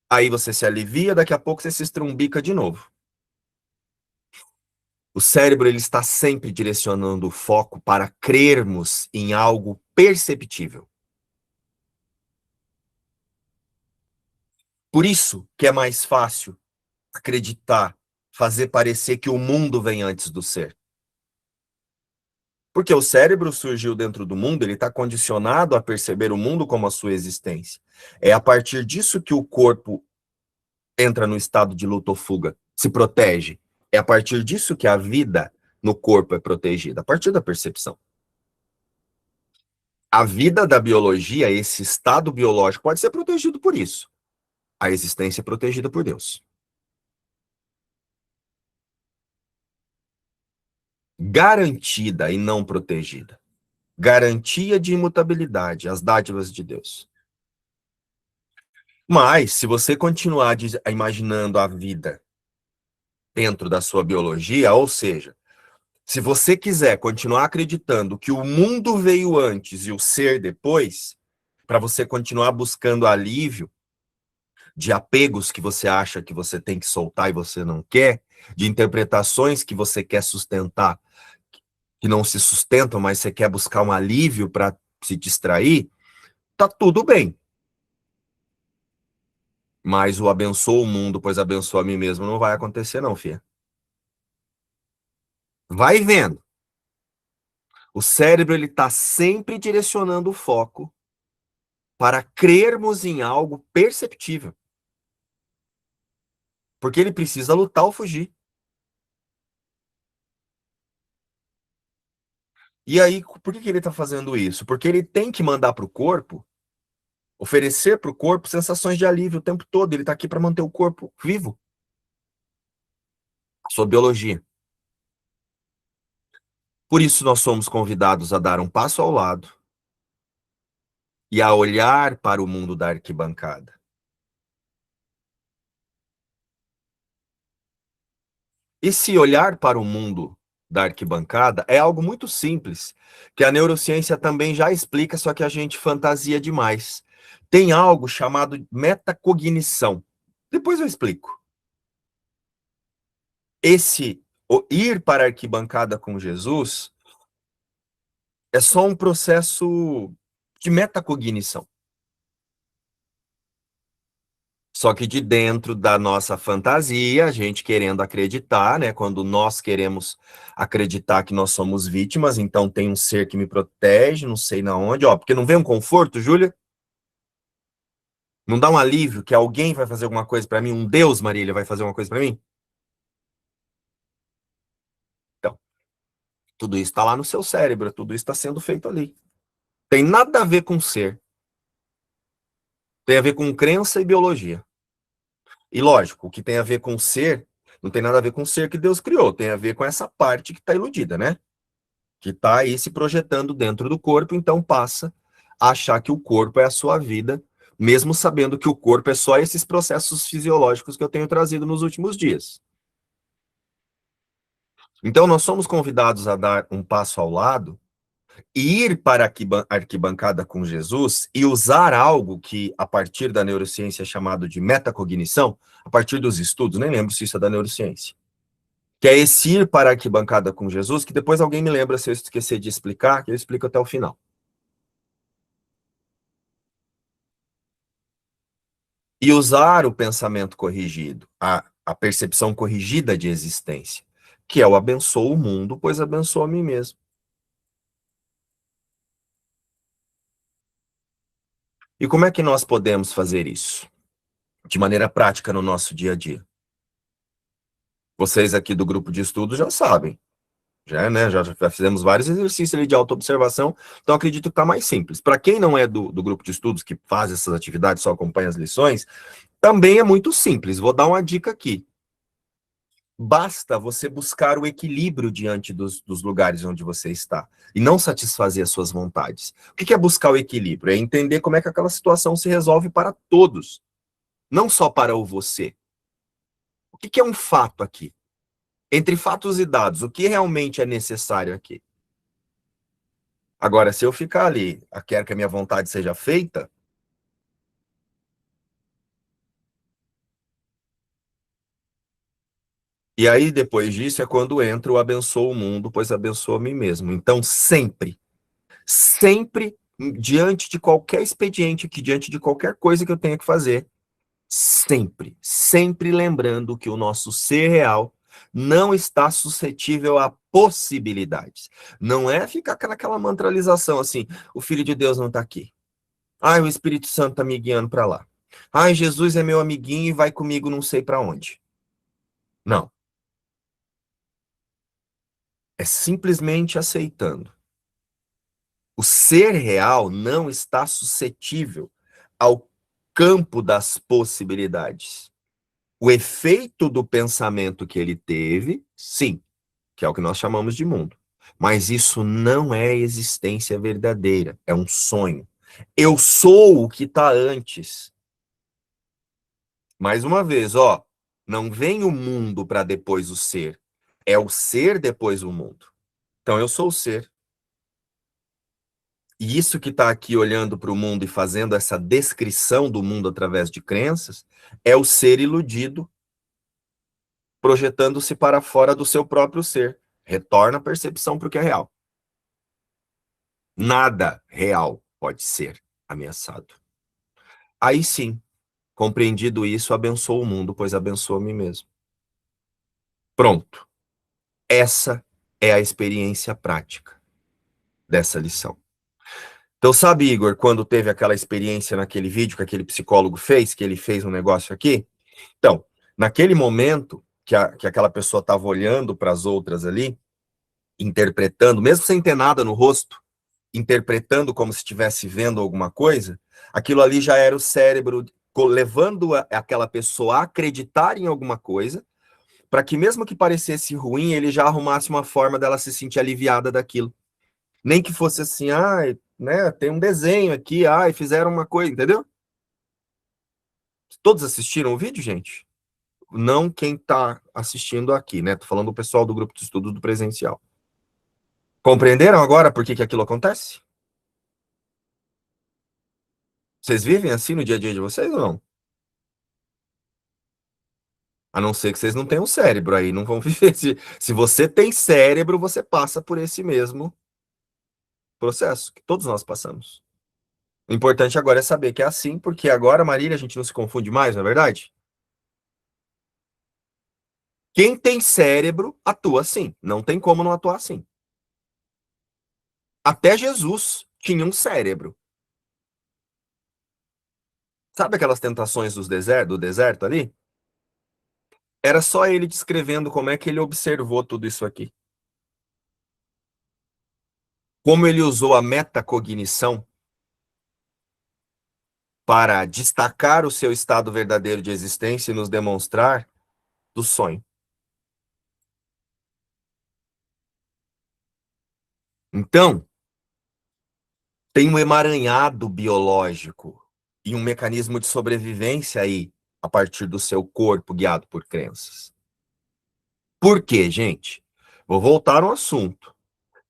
Aí você se alivia, daqui a pouco você se estrumbica de novo. O cérebro ele está sempre direcionando o foco para crermos em algo perceptível. Por isso que é mais fácil acreditar, fazer parecer que o mundo vem antes do ser. Porque o cérebro surgiu dentro do mundo, ele está condicionado a perceber o mundo como a sua existência. É a partir disso que o corpo entra no estado de luta ou fuga, se protege. É a partir disso que a vida no corpo é protegida, a partir da percepção. A vida da biologia, esse estado biológico, pode ser protegido por isso. A existência é protegida por Deus. Garantida e não protegida. Garantia de imutabilidade, as dádivas de Deus. Mas, se você continuar imaginando a vida dentro da sua biologia, ou seja, se você quiser continuar acreditando que o mundo veio antes e o ser depois, para você continuar buscando alívio de apegos que você acha que você tem que soltar e você não quer, de interpretações que você quer sustentar, que não se sustentam, mas você quer buscar um alívio para se distrair, tá tudo bem. Mas o abençoa o mundo, pois abençoa a mim mesmo, não vai acontecer não, filha. Vai vendo. O cérebro ele está sempre direcionando o foco para crermos em algo perceptível. Porque ele precisa lutar ou fugir. E aí, por que ele está fazendo isso? Porque ele tem que mandar para o corpo, oferecer para o corpo sensações de alívio o tempo todo. Ele está aqui para manter o corpo vivo. A sua biologia. Por isso, nós somos convidados a dar um passo ao lado e a olhar para o mundo da arquibancada. Esse olhar para o mundo da arquibancada é algo muito simples, que a neurociência também já explica, só que a gente fantasia demais. Tem algo chamado metacognição. Depois eu explico. Ir para a arquibancada com Jesus é só um processo de metacognição. Só que de dentro da nossa fantasia, a gente querendo acreditar, né? Quando nós queremos acreditar que nós somos vítimas, então tem um ser que me protege, não sei na onde, ó, porque não vem um conforto, Júlia? Não dá um alívio que alguém vai fazer alguma coisa para mim, um Deus, Marília, vai fazer uma coisa para mim? Então, tudo isso está lá no seu cérebro, tudo isso está sendo feito ali. Tem nada a ver com ser, tem a ver com crença e biologia. E lógico, o que tem a ver com ser, não tem nada a ver com o ser que Deus criou, tem a ver com essa parte que está iludida, né? Que está aí se projetando dentro do corpo, então passa a achar que o corpo é a sua vida, mesmo sabendo que o corpo é só esses processos fisiológicos que eu tenho trazido nos últimos dias. Então, nós somos convidados a dar um passo ao lado, ir para a arquibancada com Jesus e usar algo que, a partir da neurociência, é chamado de metacognição, a partir dos estudos, nem lembro se isso é da neurociência, que é esse ir para a arquibancada com Jesus, que depois alguém me lembra se eu esquecer de explicar, que eu explico até o final. E usar o pensamento corrigido, a percepção corrigida de existência, que é o abençoo o mundo, pois abençoo a mim mesmo. E como é que nós podemos fazer isso? De maneira prática no nosso dia a dia. Vocês aqui do grupo de estudo já sabem, já, né? Já fizemos vários exercícios ali de autoobservação, então acredito que está mais simples. Para quem não é do grupo de estudos, que faz essas atividades, só acompanha as lições, também é muito simples. Vou dar uma dica aqui. Basta você buscar o equilíbrio diante dos lugares onde você está e não satisfazer as suas vontades. O que é buscar o equilíbrio? É entender como é que aquela situação se resolve para todos, não só para o você. O que é um fato aqui? Entre fatos e dados, o que realmente é necessário aqui? Agora, se eu ficar ali, quero que a minha vontade seja feita, e aí depois disso é quando entra o abençoo o mundo, pois abençoo a mim mesmo. Então, sempre, diante de qualquer expediente, que diante de qualquer coisa que eu tenha que fazer, sempre lembrando que o nosso ser real não está suscetível a possibilidades. Não é ficar naquela mantralização assim, o Filho de Deus não está aqui. Ai, o Espírito Santo está me guiando para lá. Ai, Jesus é meu amiguinho e vai comigo não sei para onde. Não, é simplesmente aceitando. O ser real não está suscetível ao campo das possibilidades. O efeito do pensamento que ele teve, sim, que é o que nós chamamos de mundo. Mas isso não é existência verdadeira, é um sonho. Eu sou o que está antes. Mais uma vez, ó, não vem o mundo para depois o ser. É o ser depois o mundo. Então eu sou o ser. E isso que está aqui olhando para o mundo e fazendo essa descrição do mundo através de crenças, é o ser iludido, projetando-se para fora do seu próprio ser. Retorna a percepção para o que é real. Nada real pode ser ameaçado. Aí sim, compreendido isso, abençoo o mundo, pois abençoo a mim mesmo. Pronto. Essa é a experiência prática dessa lição. Então, sabe, Igor, quando teve aquela experiência naquele vídeo que aquele psicólogo fez, que ele fez um negócio aqui? Então, naquele momento que aquela pessoa estava olhando para as outras ali, interpretando, mesmo sem ter nada no rosto, interpretando como se estivesse vendo alguma coisa, aquilo ali já era o cérebro levando aquela pessoa a acreditar em alguma coisa, para que mesmo que parecesse ruim, ele já arrumasse uma forma dela se sentir aliviada daquilo. Nem que fosse assim, né, tem um desenho aqui, fizeram uma coisa, entendeu? Todos assistiram o vídeo, gente? Não quem está assistindo aqui, né? Tô falando do pessoal do grupo de estudo do presencial. Compreenderam agora por que aquilo acontece? Vocês vivem assim no dia a dia de vocês ou não? A não ser que vocês não tenham cérebro aí, não vão viver. Se você tem cérebro, você passa por esse mesmo processo que todos nós passamos. O importante agora é saber que é assim, porque agora, Marília, a gente não se confunde mais, não é verdade? Quem tem cérebro atua assim. Não tem como não atuar assim. Até Jesus tinha um cérebro. Sabe aquelas tentações do deserto ali? Era só ele descrevendo como é que ele observou tudo isso aqui. Como ele usou a metacognição para destacar o seu estado verdadeiro de existência e nos demonstrar do sonho. Então, tem um emaranhado biológico e um mecanismo de sobrevivência aí, a partir do seu corpo guiado por crenças. Por quê, gente? Vou voltar ao assunto.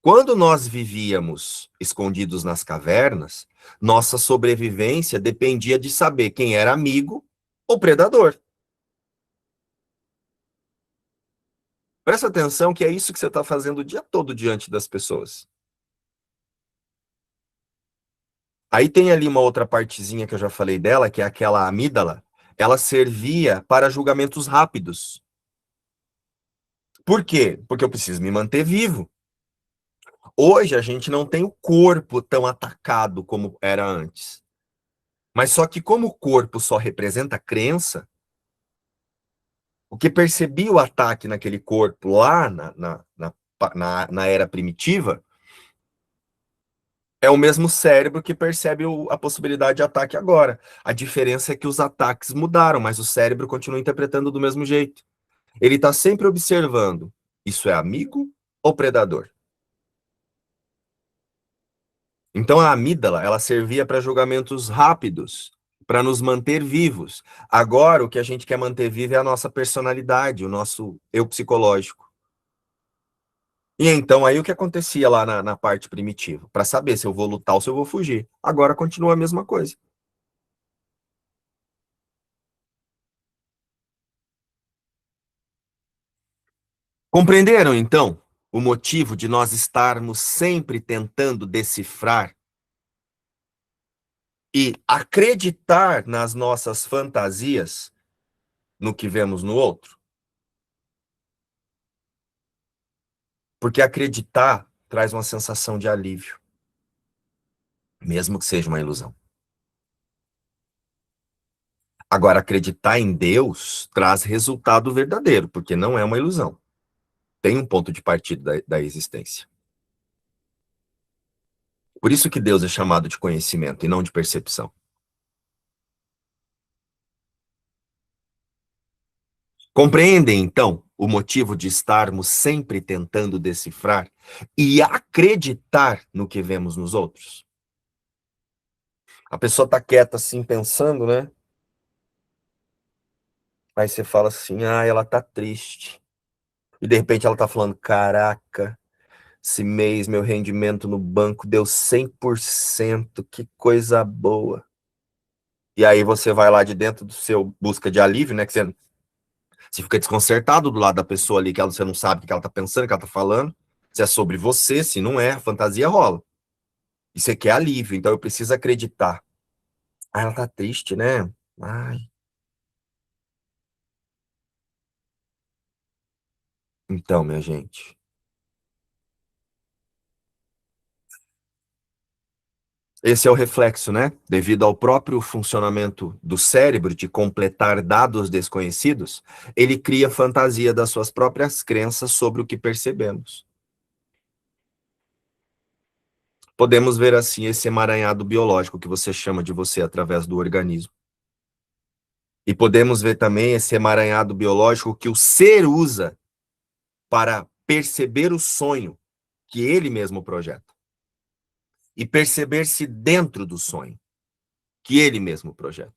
Quando nós vivíamos escondidos nas cavernas, nossa sobrevivência dependia de saber quem era amigo ou predador. Presta atenção que é isso que você está fazendo o dia todo diante das pessoas. Aí tem ali uma outra partezinha que eu já falei dela, que é aquela amígdala. Ela servia para julgamentos rápidos. Por quê? Porque eu preciso me manter vivo. Hoje a gente não tem o corpo tão atacado como era antes. Mas só que como o corpo só representa crença, o que percebia o ataque naquele corpo lá na era primitiva é o mesmo cérebro que percebe a possibilidade de ataque agora. A diferença é que os ataques mudaram, mas o cérebro continua interpretando do mesmo jeito. Ele está sempre observando: isso é amigo ou predador? Então a amígdala, ela servia para julgamentos rápidos, para nos manter vivos. Agora o que a gente quer manter vivo é a nossa personalidade, o nosso eu psicológico. E então aí o que acontecia lá na parte primitiva? Para saber se eu vou lutar ou se eu vou fugir. Agora continua a mesma coisa. Compreenderam então o motivo de nós estarmos sempre tentando decifrar e acreditar nas nossas fantasias, no que vemos no outro? Porque acreditar traz uma sensação de alívio, mesmo que seja uma ilusão. Agora, acreditar em Deus traz resultado verdadeiro, porque não é uma ilusão. Tem um ponto de partida da existência. Por isso que Deus é chamado de conhecimento e não de percepção. Compreendem, então, o motivo de estarmos sempre tentando decifrar e acreditar no que vemos nos outros? A pessoa tá quieta assim, pensando, né? Aí você fala assim, ela tá triste. E de repente ela tá falando, caraca, esse mês meu rendimento no banco deu 100%, que coisa boa. E aí você vai lá de dentro do seu busca de alívio, né? Que você fica desconcertado do lado da pessoa ali, que você não sabe o que ela tá pensando, o que ela tá falando. Se é sobre você, se não é, a fantasia rola. E você quer alívio, então eu preciso acreditar. Ela tá triste, né? Ai. Então, minha gente, esse é o reflexo, né? Devido ao próprio funcionamento do cérebro de completar dados desconhecidos, ele cria fantasia das suas próprias crenças sobre o que percebemos. Podemos ver assim esse emaranhado biológico que você chama de você através do organismo. E podemos ver também esse emaranhado biológico que o ser usa para perceber o sonho que ele mesmo projeta. E perceber-se dentro do sonho que ele mesmo projeta.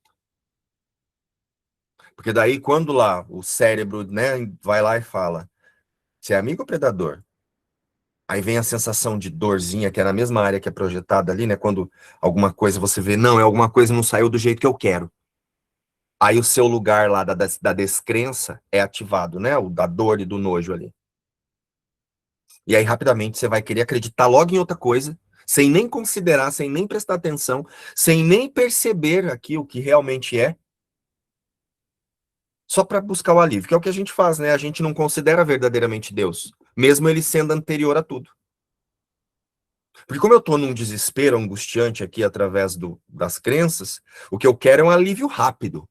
Porque daí, quando lá o cérebro, né, vai lá e fala, você é amigo ou predador? Aí vem a sensação de dorzinha, que é na mesma área que é projetada ali, né? Quando alguma coisa você vê, não, é alguma coisa não saiu do jeito que eu quero. Aí o seu lugar lá da descrença é ativado, né? O da dor e do nojo ali. E aí, rapidamente, você vai querer acreditar logo em outra coisa, sem nem considerar, sem nem prestar atenção, sem nem perceber aqui o que realmente é, só para buscar o alívio, que é o que a gente faz, né? A gente não considera verdadeiramente Deus, mesmo ele sendo anterior a tudo. Porque como eu estou num desespero angustiante aqui através das crenças, o que eu quero é um alívio rápido.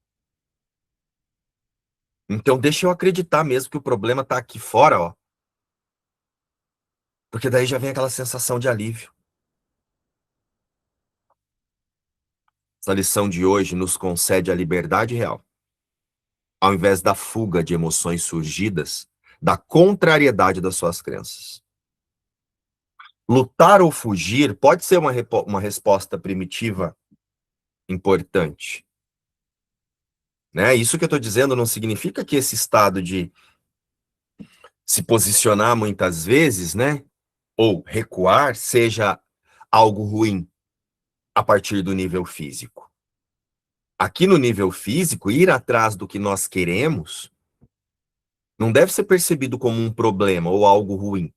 Então deixa eu acreditar mesmo que o problema está aqui fora, ó. Porque daí já vem aquela sensação de alívio. A lição de hoje nos concede a liberdade real, ao invés da fuga de emoções surgidas da contrariedade das suas crenças. Lutar ou fugir pode ser uma resposta primitiva importante, né? Isso que eu estou dizendo não significa que esse estado de se posicionar muitas vezes, né, ou recuar, seja algo ruim a partir do nível físico. Aqui no nível físico, ir atrás do que nós queremos não deve ser percebido como um problema ou algo ruim.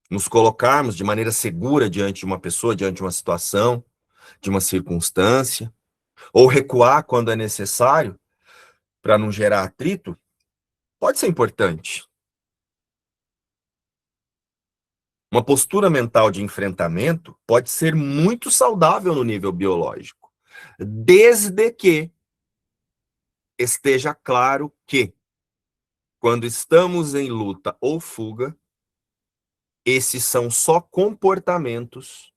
Nos colocarmos de maneira segura diante de uma pessoa, diante de uma situação, de uma circunstância, ou recuar quando é necessário para não gerar atrito, pode ser importante. Uma postura mental de enfrentamento pode ser muito saudável no nível biológico, desde que esteja claro que, quando estamos em luta ou fuga, esses são só comportamentos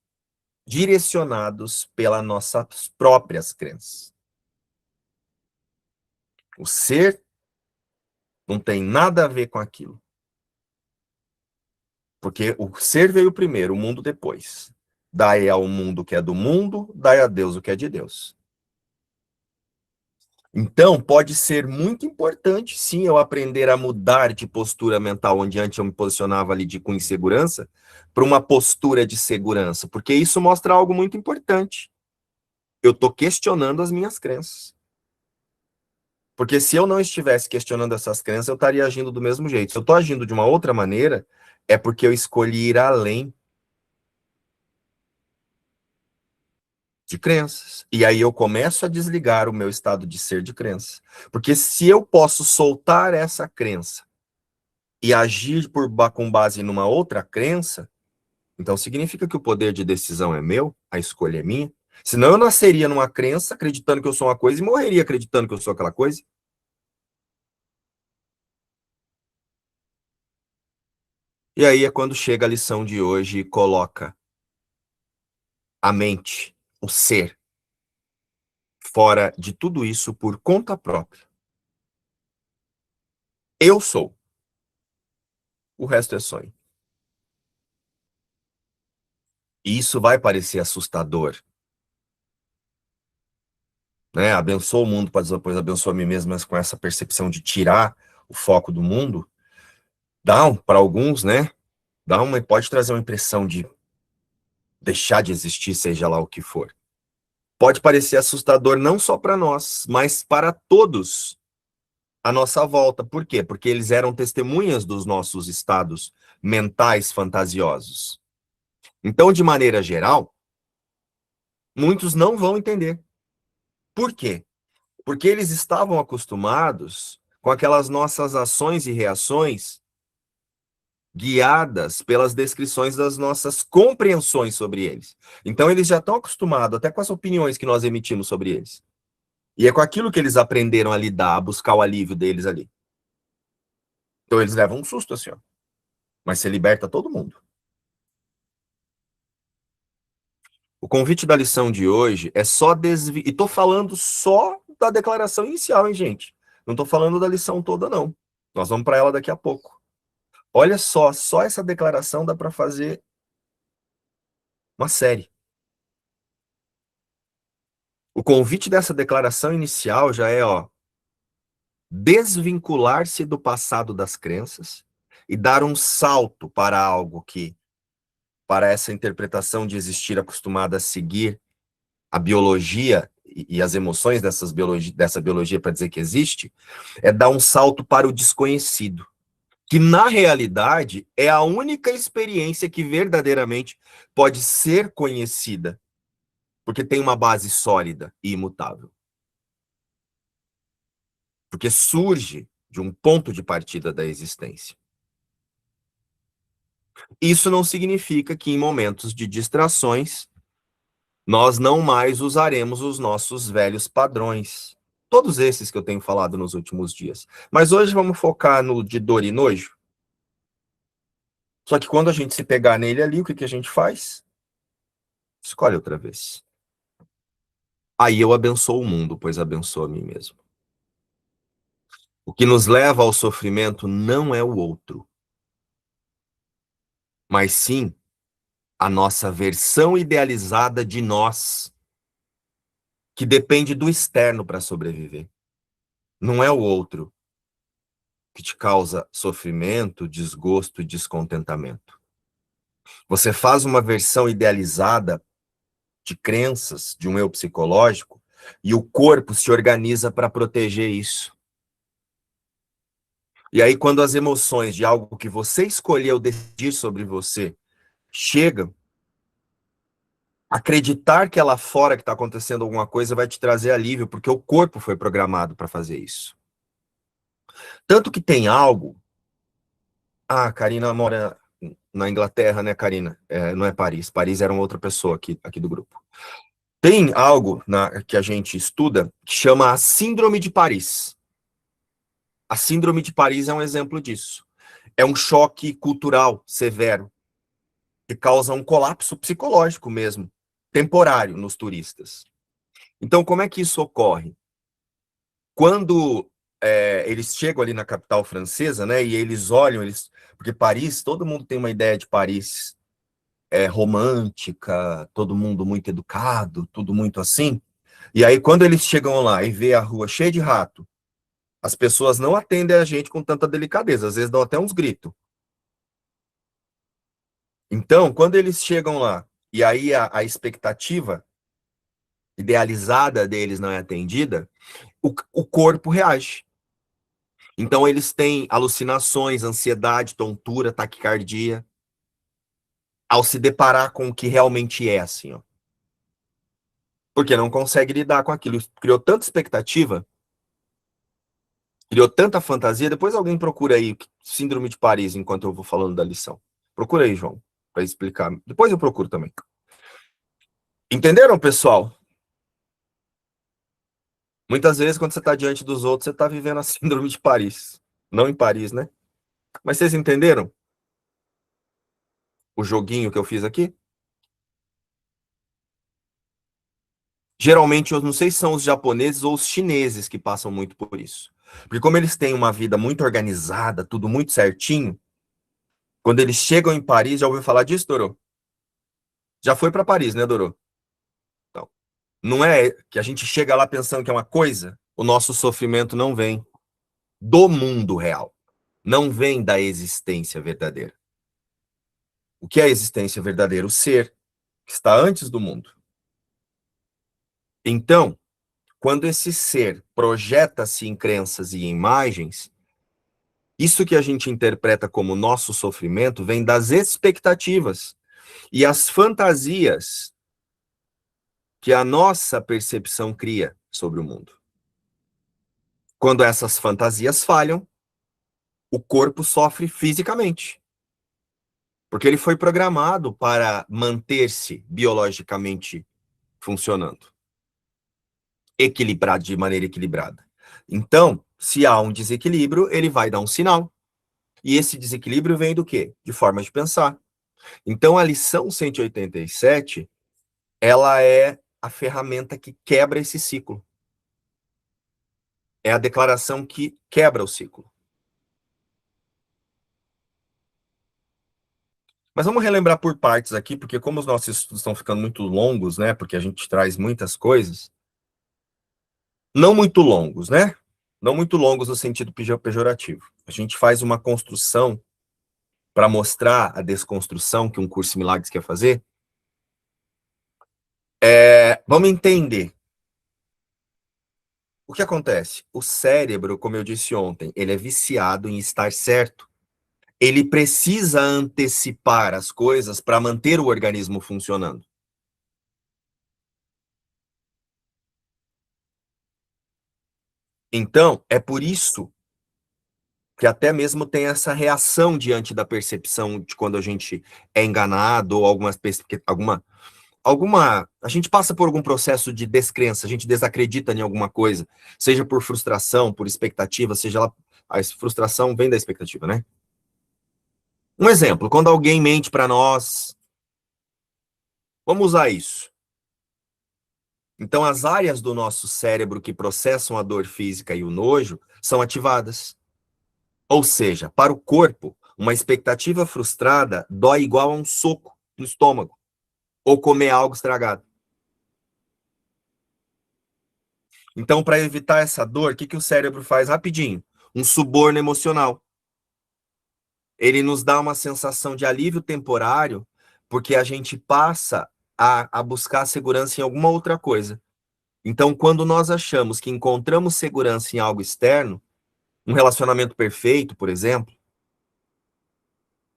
direcionados pelas nossas próprias crenças. O ser não tem nada a ver com aquilo. Porque o ser veio primeiro, o mundo depois. Dai ao mundo o que é do mundo, dai a Deus o que é de Deus. Então, pode ser muito importante, sim, eu aprender a mudar de postura mental, onde antes eu me posicionava ali com insegurança, para uma postura de segurança, porque isso mostra algo muito importante. Eu estou questionando as minhas crenças. Porque se eu não estivesse questionando essas crenças, eu estaria agindo do mesmo jeito. Se eu estou agindo de uma outra maneira, é porque eu escolhi ir além de crenças. E aí eu começo a desligar o meu estado de ser de crença. Porque se eu posso soltar essa crença e agir com base numa outra crença, então significa que o poder de decisão é meu, a escolha é minha. Senão eu nasceria numa crença acreditando que eu sou uma coisa e morreria acreditando que eu sou aquela coisa. E aí é quando chega a lição de hoje e coloca a mente, o ser, fora de tudo isso por conta própria. Eu sou. O resto é sonho. E isso vai parecer assustador, né? Abençoa o mundo, para depois abençoa a mim mesmo, mas com essa percepção de tirar o foco do mundo, para alguns, né? Pode trazer uma impressão de deixar de existir, seja lá o que for. Pode parecer assustador não só para nós, mas para todos à nossa volta. Por quê? Porque eles eram testemunhas dos nossos estados mentais fantasiosos. Então, de maneira geral, muitos não vão entender. Por quê? Porque eles estavam acostumados com aquelas nossas ações e reações guiadas pelas descrições das nossas compreensões sobre eles. Então, eles já estão acostumados até com as opiniões que nós emitimos sobre eles. E é com aquilo que eles aprenderam a lidar, a buscar o alívio deles ali. Então, eles levam um susto assim, ó. Mas você liberta todo mundo. O convite da lição de hoje é só desviar. E estou falando só da declaração inicial, hein, gente? Não estou falando da lição toda, não. Nós vamos para ela daqui a pouco. Olha só essa declaração dá para fazer uma série. O convite dessa declaração inicial já é, ó, desvincular-se do passado das crenças e dar um salto para algo que, para essa interpretação de existir acostumada a seguir a biologia e as emoções dessa biologia para dizer que existe, é dar um salto para o desconhecido, que na realidade é a única experiência que verdadeiramente pode ser conhecida, porque tem uma base sólida e imutável. Porque surge de um ponto de partida da existência. Isso não significa que em momentos de distrações nós não mais usaremos os nossos velhos padrões. Todos esses que eu tenho falado nos últimos dias. Mas hoje vamos focar no de dor e nojo. Só que quando a gente se pegar nele ali, o que a gente faz? Escolhe outra vez. Aí eu abençoo o mundo, pois abençoo a mim mesmo. O que nos leva ao sofrimento não é o outro, mas sim a nossa versão idealizada de nós, que depende do externo para sobreviver. Não é o outro que te causa sofrimento, desgosto e descontentamento. Você faz uma versão idealizada de crenças, de um eu psicológico, e o corpo se organiza para proteger isso. E aí, quando as emoções de algo que você escolheu decidir sobre você chegam, acreditar que é lá fora que está acontecendo alguma coisa vai te trazer alívio, porque o corpo foi programado para fazer isso. Tanto que tem algo. Ah, a Karina mora na Inglaterra, né, Karina? Não é Paris. Paris era uma outra pessoa aqui do grupo. Tem algo que a gente estuda que chama a Síndrome de Paris. A Síndrome de Paris é um exemplo disso. É um choque cultural severo que causa um colapso psicológico mesmo, temporário nos turistas. Então, como é que isso ocorre? Quando eles chegam ali na capital francesa, né, e eles olham, porque Paris, todo mundo tem uma ideia de Paris romântica, todo mundo muito educado, tudo muito assim. E aí, quando eles chegam lá e vê a rua cheia de rato, as pessoas não atendem a gente com tanta delicadeza, às vezes dão até uns gritos. Então, quando eles chegam lá, e aí a expectativa idealizada deles não é atendida, o corpo reage. Então, eles têm alucinações, ansiedade, tontura, taquicardia, ao se deparar com o que realmente é, assim, ó. Porque não consegue lidar com aquilo. Criou tanta expectativa, criou tanta fantasia. Depois alguém procura aí Síndrome de Paris, enquanto eu vou falando da lição. Procura aí, João, para explicar. Depois eu procuro também. Entenderam, pessoal? Muitas vezes, quando você está diante dos outros, você está vivendo a Síndrome de Paris. Não em Paris, né? Mas vocês entenderam o joguinho que eu fiz aqui? Geralmente, eu não sei se são os japoneses ou os chineses que passam muito por isso. Porque como eles têm uma vida muito organizada, tudo muito certinho, quando eles chegam em Paris, já ouviu falar disso, Dorô? Já foi para Paris, né, Dorô? Então, não é que a gente chega lá pensando que é uma coisa, o nosso sofrimento não vem do mundo real, não vem da existência verdadeira. O que é a existência verdadeira? O ser que está antes do mundo. Então, quando esse ser projeta-se em crenças e imagens, isso que a gente interpreta como nosso sofrimento vem das expectativas e as fantasias que a nossa percepção cria sobre o mundo. Quando essas fantasias falham, o corpo sofre fisicamente, porque ele foi programado para manter-se biologicamente funcionando, equilibrado, de maneira equilibrada. Então, se há um desequilíbrio, ele vai dar um sinal. E esse desequilíbrio vem do quê? De forma de pensar. Então, a lição 187, ela é a ferramenta que quebra esse ciclo. É a declaração que quebra o ciclo. Mas vamos relembrar por partes aqui, porque como os nossos estudos estão ficando muito longos, né? Porque a gente traz muitas coisas. Não muito longos, né? Não muito longos no sentido pejorativo. A gente faz uma construção para mostrar a desconstrução que um curso de milagres quer fazer. Vamos entender. O que acontece? O cérebro, como eu disse ontem, ele é viciado em estar certo. Ele precisa antecipar as coisas para manter o organismo funcionando. Então, é por isso que até mesmo tem essa reação diante da percepção de quando a gente é enganado ou a gente passa por algum processo de descrença, a gente desacredita em alguma coisa, seja por frustração, por expectativa, seja lá, a frustração vem da expectativa, né? Um exemplo, quando alguém mente para nós, vamos usar isso. Então, as áreas do nosso cérebro que processam a dor física e o nojo são ativadas. Ou seja, para o corpo, uma expectativa frustrada dói igual a um soco no estômago ou comer algo estragado. Então, para evitar essa dor, o que, que o cérebro faz rapidinho? Um suborno emocional. Ele nos dá uma sensação de alívio temporário, porque a gente passa a buscar segurança em alguma outra coisa. Então, quando nós achamos que encontramos segurança em algo externo, um relacionamento perfeito, por exemplo,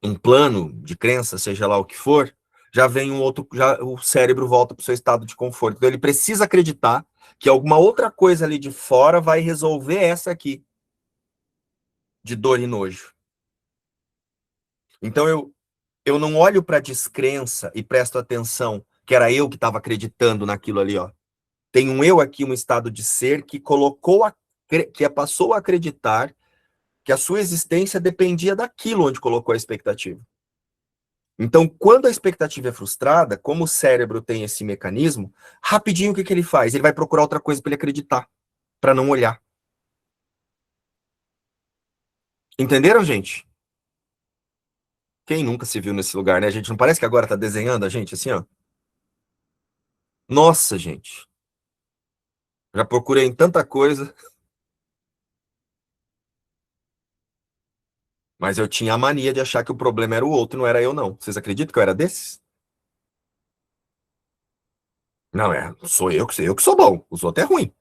um plano de crença, seja lá o que for, já vem um outro, já o cérebro volta para o seu estado de conforto. Então, ele precisa acreditar que alguma outra coisa ali de fora vai resolver essa aqui, de dor e nojo. Então, eu não olho para a descrença e presto atenção que era eu que estava acreditando naquilo ali, ó. Tem um eu aqui, um estado de ser que passou a acreditar que a sua existência dependia daquilo onde colocou a expectativa. Então, quando a expectativa é frustrada, como o cérebro tem esse mecanismo, rapidinho o que ele faz? Ele vai procurar outra coisa para ele acreditar, para não olhar. Entenderam, gente? Quem nunca se viu nesse lugar, né? A gente não parece que agora tá desenhando a gente assim, ó? Nossa, gente. Já procurei em tanta coisa, mas eu tinha a mania de achar que o problema era o outro, não era eu, não. Vocês acreditam que eu era desses? Não, sou eu que sou bom. Os outros é ruim.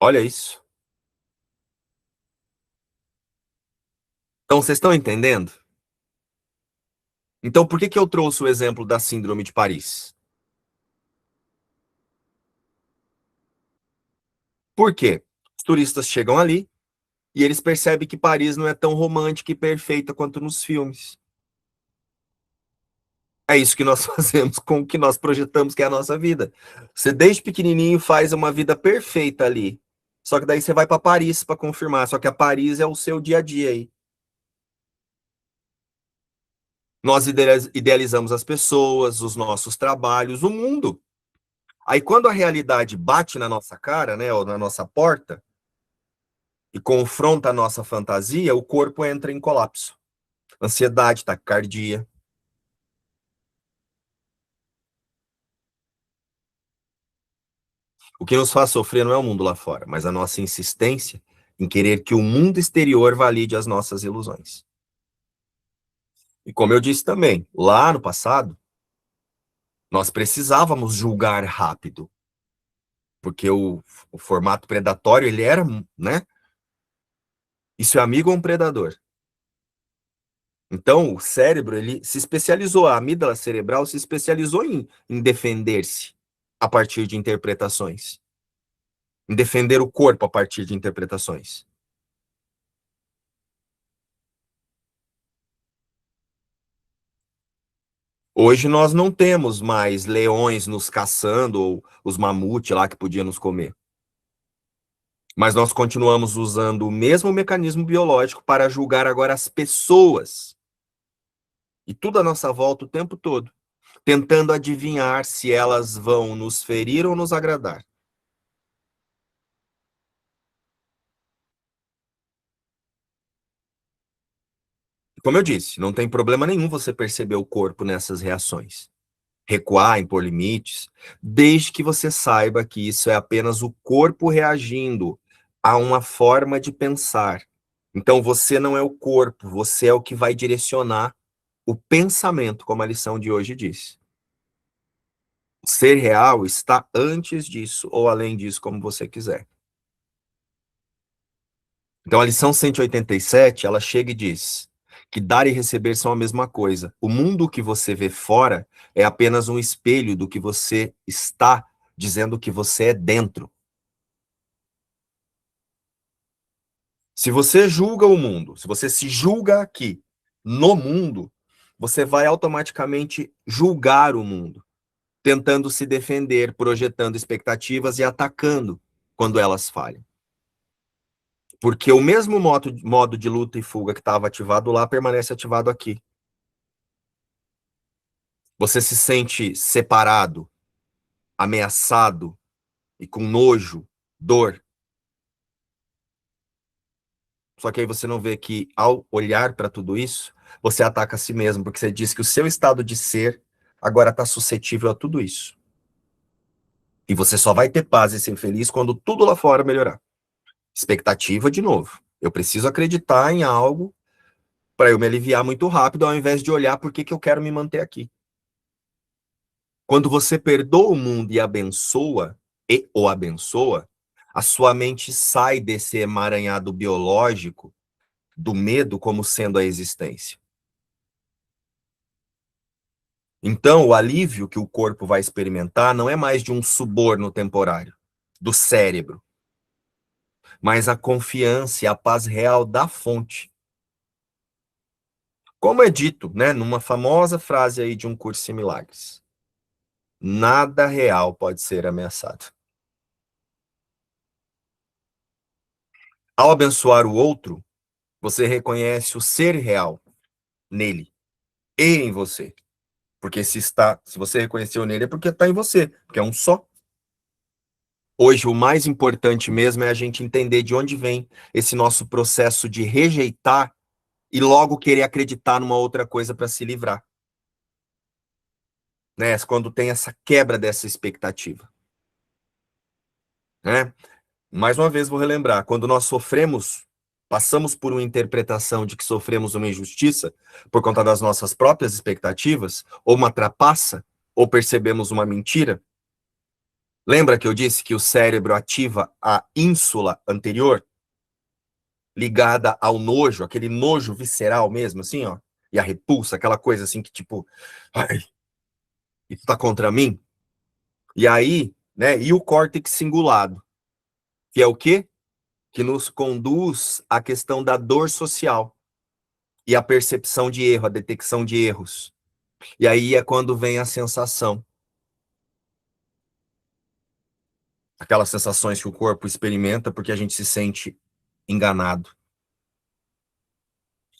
Olha isso. Então, vocês estão entendendo? Então, por que que eu trouxe o exemplo da Síndrome de Paris? Por quê? Os turistas chegam ali e eles percebem que Paris não é tão romântica e perfeita quanto nos filmes. É isso que nós fazemos com o que nós projetamos que é a nossa vida. Você desde pequenininho faz uma vida perfeita ali. Só que daí você vai para Paris para confirmar. Só que a Paris é o seu dia a dia aí. Nós idealizamos as pessoas, os nossos trabalhos, o mundo. Aí quando a realidade bate na nossa cara, né, ou na nossa porta, e confronta a nossa fantasia, o corpo entra em colapso. Ansiedade, taquicardia. O que nos faz sofrer não é o mundo lá fora, mas a nossa insistência em querer que o mundo exterior valide as nossas ilusões. E como eu disse também, lá no passado, nós precisávamos julgar rápido, porque o formato predatório, ele era, né? Isso é amigo ou um predador? Então, o cérebro, ele se especializou, a amígdala cerebral se especializou em defender-se a partir de interpretações, em defender o corpo a partir de interpretações. Hoje nós não temos mais leões nos caçando ou os mamutes lá que podiam nos comer. Mas nós continuamos usando o mesmo mecanismo biológico para julgar agora as pessoas. E tudo à nossa volta o tempo todo, tentando adivinhar se elas vão nos ferir ou nos agradar. Como eu disse, não tem problema nenhum você perceber o corpo nessas reações. Recuar, impor limites, desde que você saiba que isso é apenas o corpo reagindo a uma forma de pensar. Então você não é o corpo, você é o que vai direcionar o pensamento, como a lição de hoje diz. O ser real está antes disso ou além disso, como você quiser. Então a lição 187, ela chega e diz que dar e receber são a mesma coisa. O mundo que você vê fora é apenas um espelho do que você está dizendo que você é dentro. Se você julga o mundo, se você se julga aqui no mundo, você vai automaticamente julgar o mundo, tentando se defender, projetando expectativas e atacando quando elas falham. Porque o mesmo modo de luta e fuga que estava ativado lá permanece ativado aqui. Você se sente separado, ameaçado e com nojo, dor. Só que aí você não vê que, ao olhar para tudo isso, você ataca a si mesmo, porque você diz que o seu estado de ser agora está suscetível a tudo isso. E você só vai ter paz e ser feliz quando tudo lá fora melhorar. Expectativa, de novo. Eu preciso acreditar em algo para eu me aliviar muito rápido, ao invés de olhar por que eu quero me manter aqui. Quando você perdoa o mundo e o abençoa, a sua mente sai desse emaranhado biológico do medo como sendo a existência. Então, o alívio que o corpo vai experimentar não é mais de um suborno temporário do cérebro, mas a confiança e a paz real da fonte. Como é dito, né, numa famosa frase aí de um curso em milagres, nada real pode ser ameaçado. Ao abençoar o outro, você reconhece o ser real nele e em você. Porque se você reconheceu nele é porque está em você, porque é um só. Hoje, o mais importante mesmo é a gente entender de onde vem esse nosso processo de rejeitar e logo querer acreditar numa outra coisa para se livrar. Né? Quando tem essa quebra dessa expectativa. Né? Mais uma vez, vou relembrar, quando nós passamos por uma interpretação de que sofremos uma injustiça por conta das nossas próprias expectativas, ou uma trapaça, ou percebemos uma mentira, lembra que eu disse que o cérebro ativa a ínsula anterior, ligada ao nojo, aquele nojo visceral mesmo, assim, ó, e a repulsa, aquela coisa assim que tipo, ai, isso tá contra mim? E aí, né, e o córtex cingulado, que é o quê? Que nos conduz à questão da dor social e a percepção de erro, a detecção de erros. E aí é quando vem a sensação. Aquelas sensações que o corpo experimenta porque a gente se sente enganado.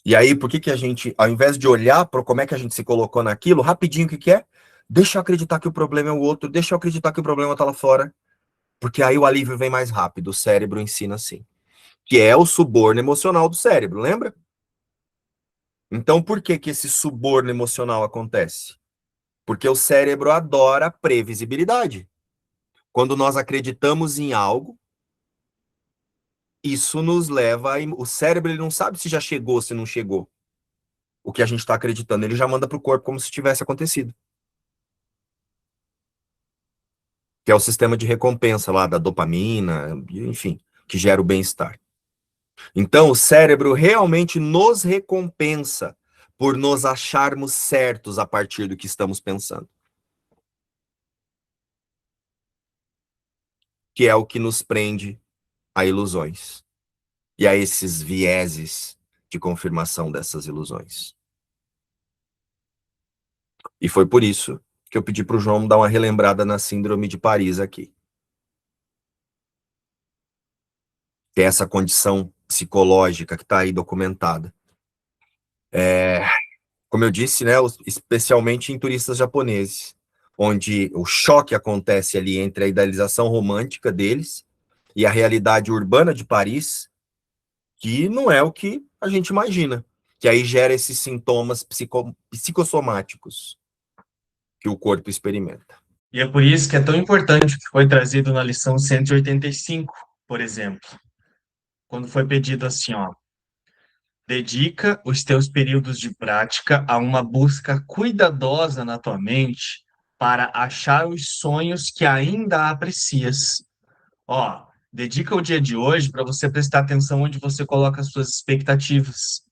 E aí, por que a gente, ao invés de olhar para como é que a gente se colocou naquilo, rapidinho, o que é? Deixa eu acreditar que o problema é o outro, deixa eu acreditar que o problema está lá fora, porque aí o alívio vem mais rápido, o cérebro ensina assim. Que é o suborno emocional do cérebro, lembra? Então, por que esse suborno emocional acontece? Porque o cérebro adora previsibilidade. Quando nós acreditamos em algo, isso nos leva a... O cérebro ele não sabe se já chegou, se não chegou. O que a gente está acreditando, ele já manda para o corpo como se tivesse acontecido. Que é o sistema de recompensa lá da dopamina, enfim, que gera o bem-estar. Então, o cérebro realmente nos recompensa por nos acharmos certos a partir do que estamos pensando. Que é o que nos prende a ilusões e a esses vieses de confirmação dessas ilusões. E foi por isso que eu pedi para o João dar uma relembrada na síndrome de Paris aqui. Que é essa condição psicológica que está aí documentada. Como eu disse, né, especialmente em turistas japoneses, onde o choque acontece ali entre a idealização romântica deles e a realidade urbana de Paris, que não é o que a gente imagina, que aí gera esses sintomas psicossomáticos que o corpo experimenta. E é por isso que é tão importante o que foi trazido na lição 185, por exemplo, quando foi pedido assim, ó, dedica os teus períodos de prática a uma busca cuidadosa na tua mente para achar os sonhos que ainda aprecias. Ó, dedica o dia de hoje para você prestar atenção onde você coloca as suas expectativas.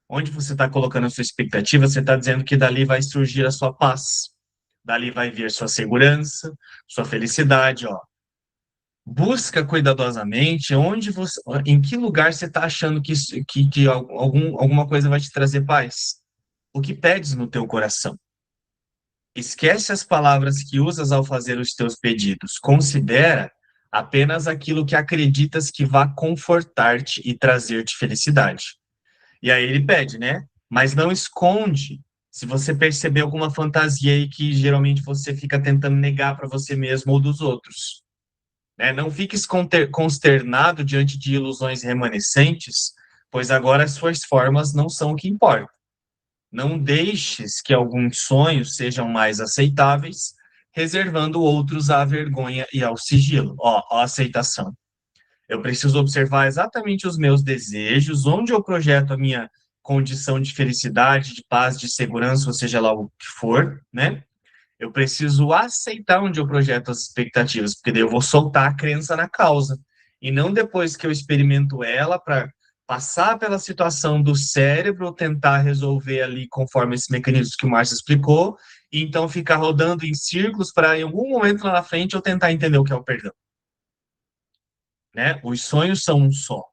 Onde você está colocando a sua expectativa, você está dizendo que dali vai surgir a sua paz. Dali vai vir sua segurança, sua felicidade, ó. Busca cuidadosamente onde você, em que lugar você está achando que alguma coisa vai te trazer paz. O que pedes no teu coração? Esquece as palavras que usas ao fazer os teus pedidos. Considera apenas aquilo que acreditas que vá confortar-te e trazer-te felicidade. E aí ele pede, né? Mas não esconde. Se você perceber alguma fantasia aí que geralmente você fica tentando negar para você mesmo ou dos outros, né? Não fiques consternado diante de ilusões remanescentes, pois agora as suas formas não são o que importa. Não deixes que alguns sonhos sejam mais aceitáveis, reservando outros à vergonha e ao sigilo. Ó, a aceitação. Eu preciso observar exatamente os meus desejos, onde eu projeto a minha condição de felicidade, de paz, de segurança, ou seja lá o que for, né? Eu preciso aceitar onde eu projeto as expectativas, porque daí eu vou soltar a crença na causa. E não depois que eu experimento ela para passar pela situação do cérebro, tentar resolver ali conforme esses mecanismos que o Márcio explicou, e então ficar rodando em círculos para em algum momento lá na frente eu tentar entender o que é o perdão, né? Os sonhos são um só.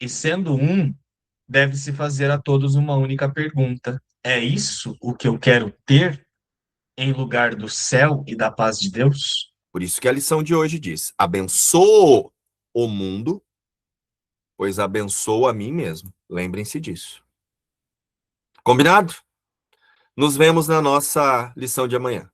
E sendo um, deve-se fazer a todos uma única pergunta: é isso o que eu quero ter em lugar do céu e da paz de Deus? Por isso que a lição de hoje diz: abençoo o mundo, pois abençoo a mim mesmo. Lembrem-se disso. Combinado? Nos vemos na nossa lição de amanhã.